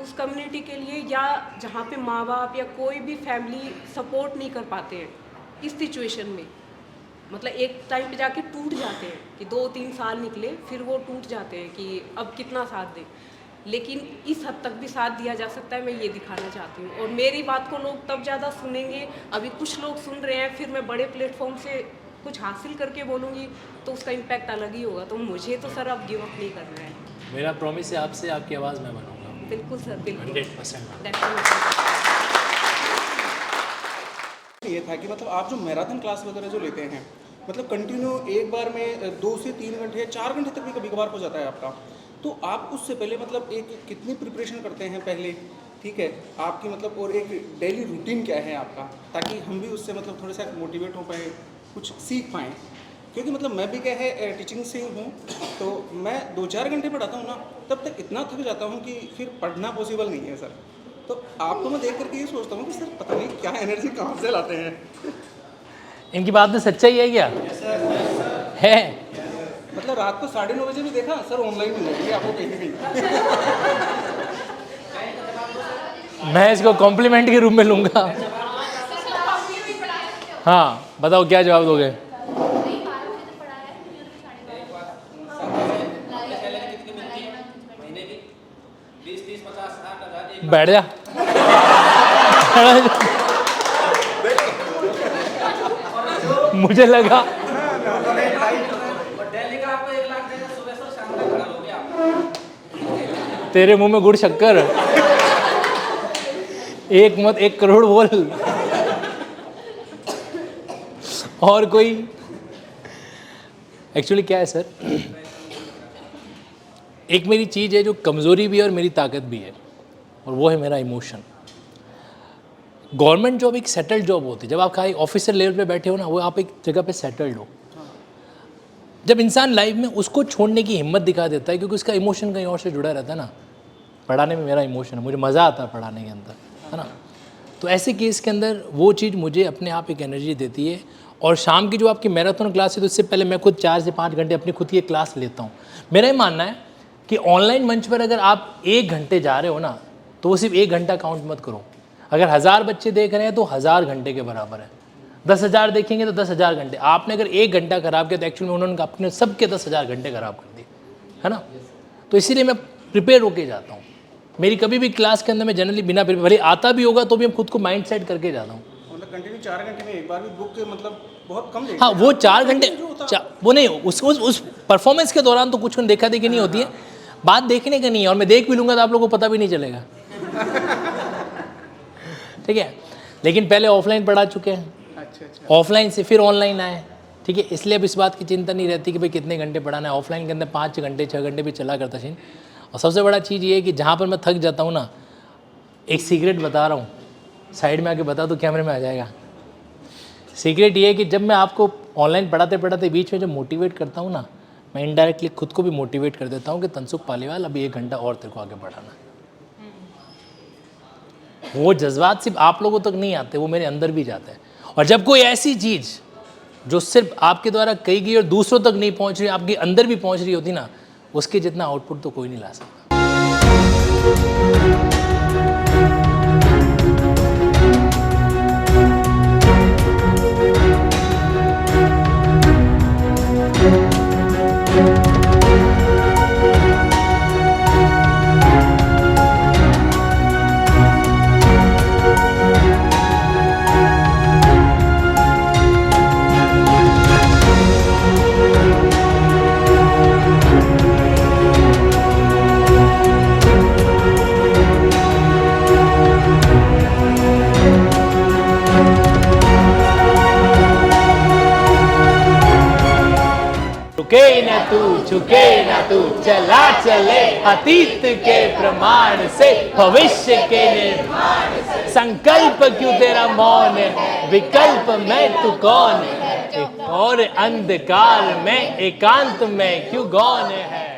S4: उस कम्युनिटी के लिए, या जहाँ पे माँ बाप या कोई भी फैमिली सपोर्ट नहीं कर पाते हैं इस सिचुएशन में, मतलब एक टाइम पे जाके टूट जाते हैं कि 2-3 साल निकले, फिर वो टूट जाते हैं कि अब कितना साथ दें, लेकिन इस हद तक भी साथ दिया जा सकता है, मैं ये दिखाना चाहती हूँ। और मेरी बात को लोग तब ज़्यादा सुनेंगे, अभी कुछ लोग सुन रहे हैं, फिर मैं बड़े प्लेटफॉर्म से कुछ हासिल करके बोलूँगी तो उसका इम्पैक्ट अलग ही होगा। तो मुझे तो सर अब गिव अप नहीं करना है।
S7: मेरा प्रॉमिस है आपसे, आपकी आवाज़ मैं बनाऊंगा।
S4: बिल्कुल सर, बिल्कुल
S7: 100%।
S11: ये था कि मतलब आप जो मैराथन क्लास वगैरह जो लेते हैं, मतलब कंटिन्यू एक बार में 2 से 3 घंटे 4 घंटे तक भी कभी कभार हो जाता है आपका, तो आप उससे पहले मतलब एक कितनी प्रिपरेशन करते हैं पहले, ठीक है, आपकी मतलब, और एक डेली रूटीन क्या है आपका, ताकि हम भी उससे मतलब थोड़ा सा मोटिवेट हो पाए, कुछ सीख पाएँ। क्योंकि मतलब मैं भी क्या है टीचिंग से हूँ, तो मैं 2-4 घंटे पढ़ाता हूँ ना, तब तक इतना थक जाता हूँ कि फिर पढ़ना पॉसिबल नहीं है सर। तो आपको मैं देख करके ये सोचता हूँ कि सर पता नहीं क्या एनर्जी कहाँ से लाते हैं।
S7: इनकी बात में सच्चाई है क्या? है।
S11: मतलब रात को 9:30 बजे भी देखा सर, ऑनलाइन मिलेगी आपको कहीं भी।
S7: मैं इसको कॉम्प्लीमेंट के रूप में लूँगा। हाँ, बताओ क्या जवाब दोगे? बैठ जा। मुझे लगा तेरे मुंह में गुड़ शक्कर, एक मत 1 करोड़ बोल। और कोई? एक्चुअली क्या है सर, एक मेरी चीज़ है जो कमज़ोरी भी है और मेरी ताकत भी है, और वो है मेरा इमोशन। गवर्नमेंट जॉब एक सेटल्ड जॉब होती है। जब आप खाली ऑफिसर लेवल पे बैठे हो ना, वो आप एक जगह पे सेटल्ड हो। जब इंसान लाइफ में उसको छोड़ने की हिम्मत दिखा देता है, क्योंकि उसका इमोशन कहीं और से जुड़ा रहता है ना। पढ़ाने में मेरा इमोशन है, मुझे मज़ा आता है पढ़ाने के अंदर, है ना। तो ऐसे केस के अंदर वो चीज़ मुझे अपने आप एक एनर्जी देती है। और शाम की जो आपकी मैराथन क्लास है, तो इससे पहले मैं खुद 4 से 5 घंटे अपनी खुद की क्लास लेता हूँ। मेरा ये मानना है कि ऑनलाइन मंच पर अगर आप 1 घंटे जा रहे हो ना, तो वो सिर्फ 1 घंटा काउंट मत करो। अगर 1000 बच्चे देख रहे हैं तो 1000 घंटे के बराबर है। 10,000 देखेंगे तो 10,000 घंटे। आपने अगर 1 घंटा खराब किया तो एक्चुअली में उन्होंने अपने सबके 10,000 घंटे खराब कर दिए, है ना। तो इसीलिए मैं प्रिपेयर होके जाता हूँ। मेरी कभी भी क्लास के अंदर मैं जनरली बिना प्रिपेयर, भले आता भी होगा तो भी मैं खुद को माइंड सेट करके जाता हूँ।
S11: मतलब कंटिन्यू 4 घंटे में एक बार भी बुक मतलब बहुत कम देखते
S7: हाँ,
S11: हैं।
S7: वो 4 घंटे वो नहीं, उस परफॉर्मेंस के दौरान तो कुछ देखा देखी नहीं होती है, बात देखने का नहीं है। और मैं देख भी लूँगा तो आप लोगों को पता भी नहीं चलेगा, ठीक है। लेकिन पहले ऑफलाइन पढ़ा चुके हैं, ऑफलाइन से फिर ऑनलाइन आए, ठीक है। इसलिए अब इस बात की चिंता नहीं रहती कि भाई कितने घंटे पढ़ाना है। ऑफलाइन के अंदर 5 घंटे 6 घंटे भी चला करता सीन। और सबसे बड़ा चीज़ ये है कि जहाँ पर मैं थक जाता हूँ ना, एक सीक्रेट बता रहा हूँ, साइड में आके बता दो, कैमरे में आ जाएगा। सीक्रेट ये है कि जब मैं आपको ऑनलाइन पढ़ाते पढ़ाते बीच में जब मोटिवेट करता हूँ ना, मैं इनडायरेक्टली खुद को भी मोटिवेट कर देता हूँ कि तनसुख पालीवाल अभी 1 घंटा और तेरे को आगे बढ़ाना है। वो जज्बात सिर्फ आप लोगों तक नहीं आते, वो मेरे अंदर भी जाते हैं। और जब कोई ऐसी चीज़ जो सिर्फ आपके द्वारा कही गई और दूसरों तक नहीं पहुंच रही, आपके अंदर भी पहुंच रही होती ना, उसके जितना आउटपुट तो कोई नहीं ला सकता। झुके न तू चला चले अतीत के प्रमाण से भविष्य के निर्माण से। संकल्प क्यों तेरा मौन है, विकल्प में तू कौन है, और अंधकार में एकांत में क्यों गौन है।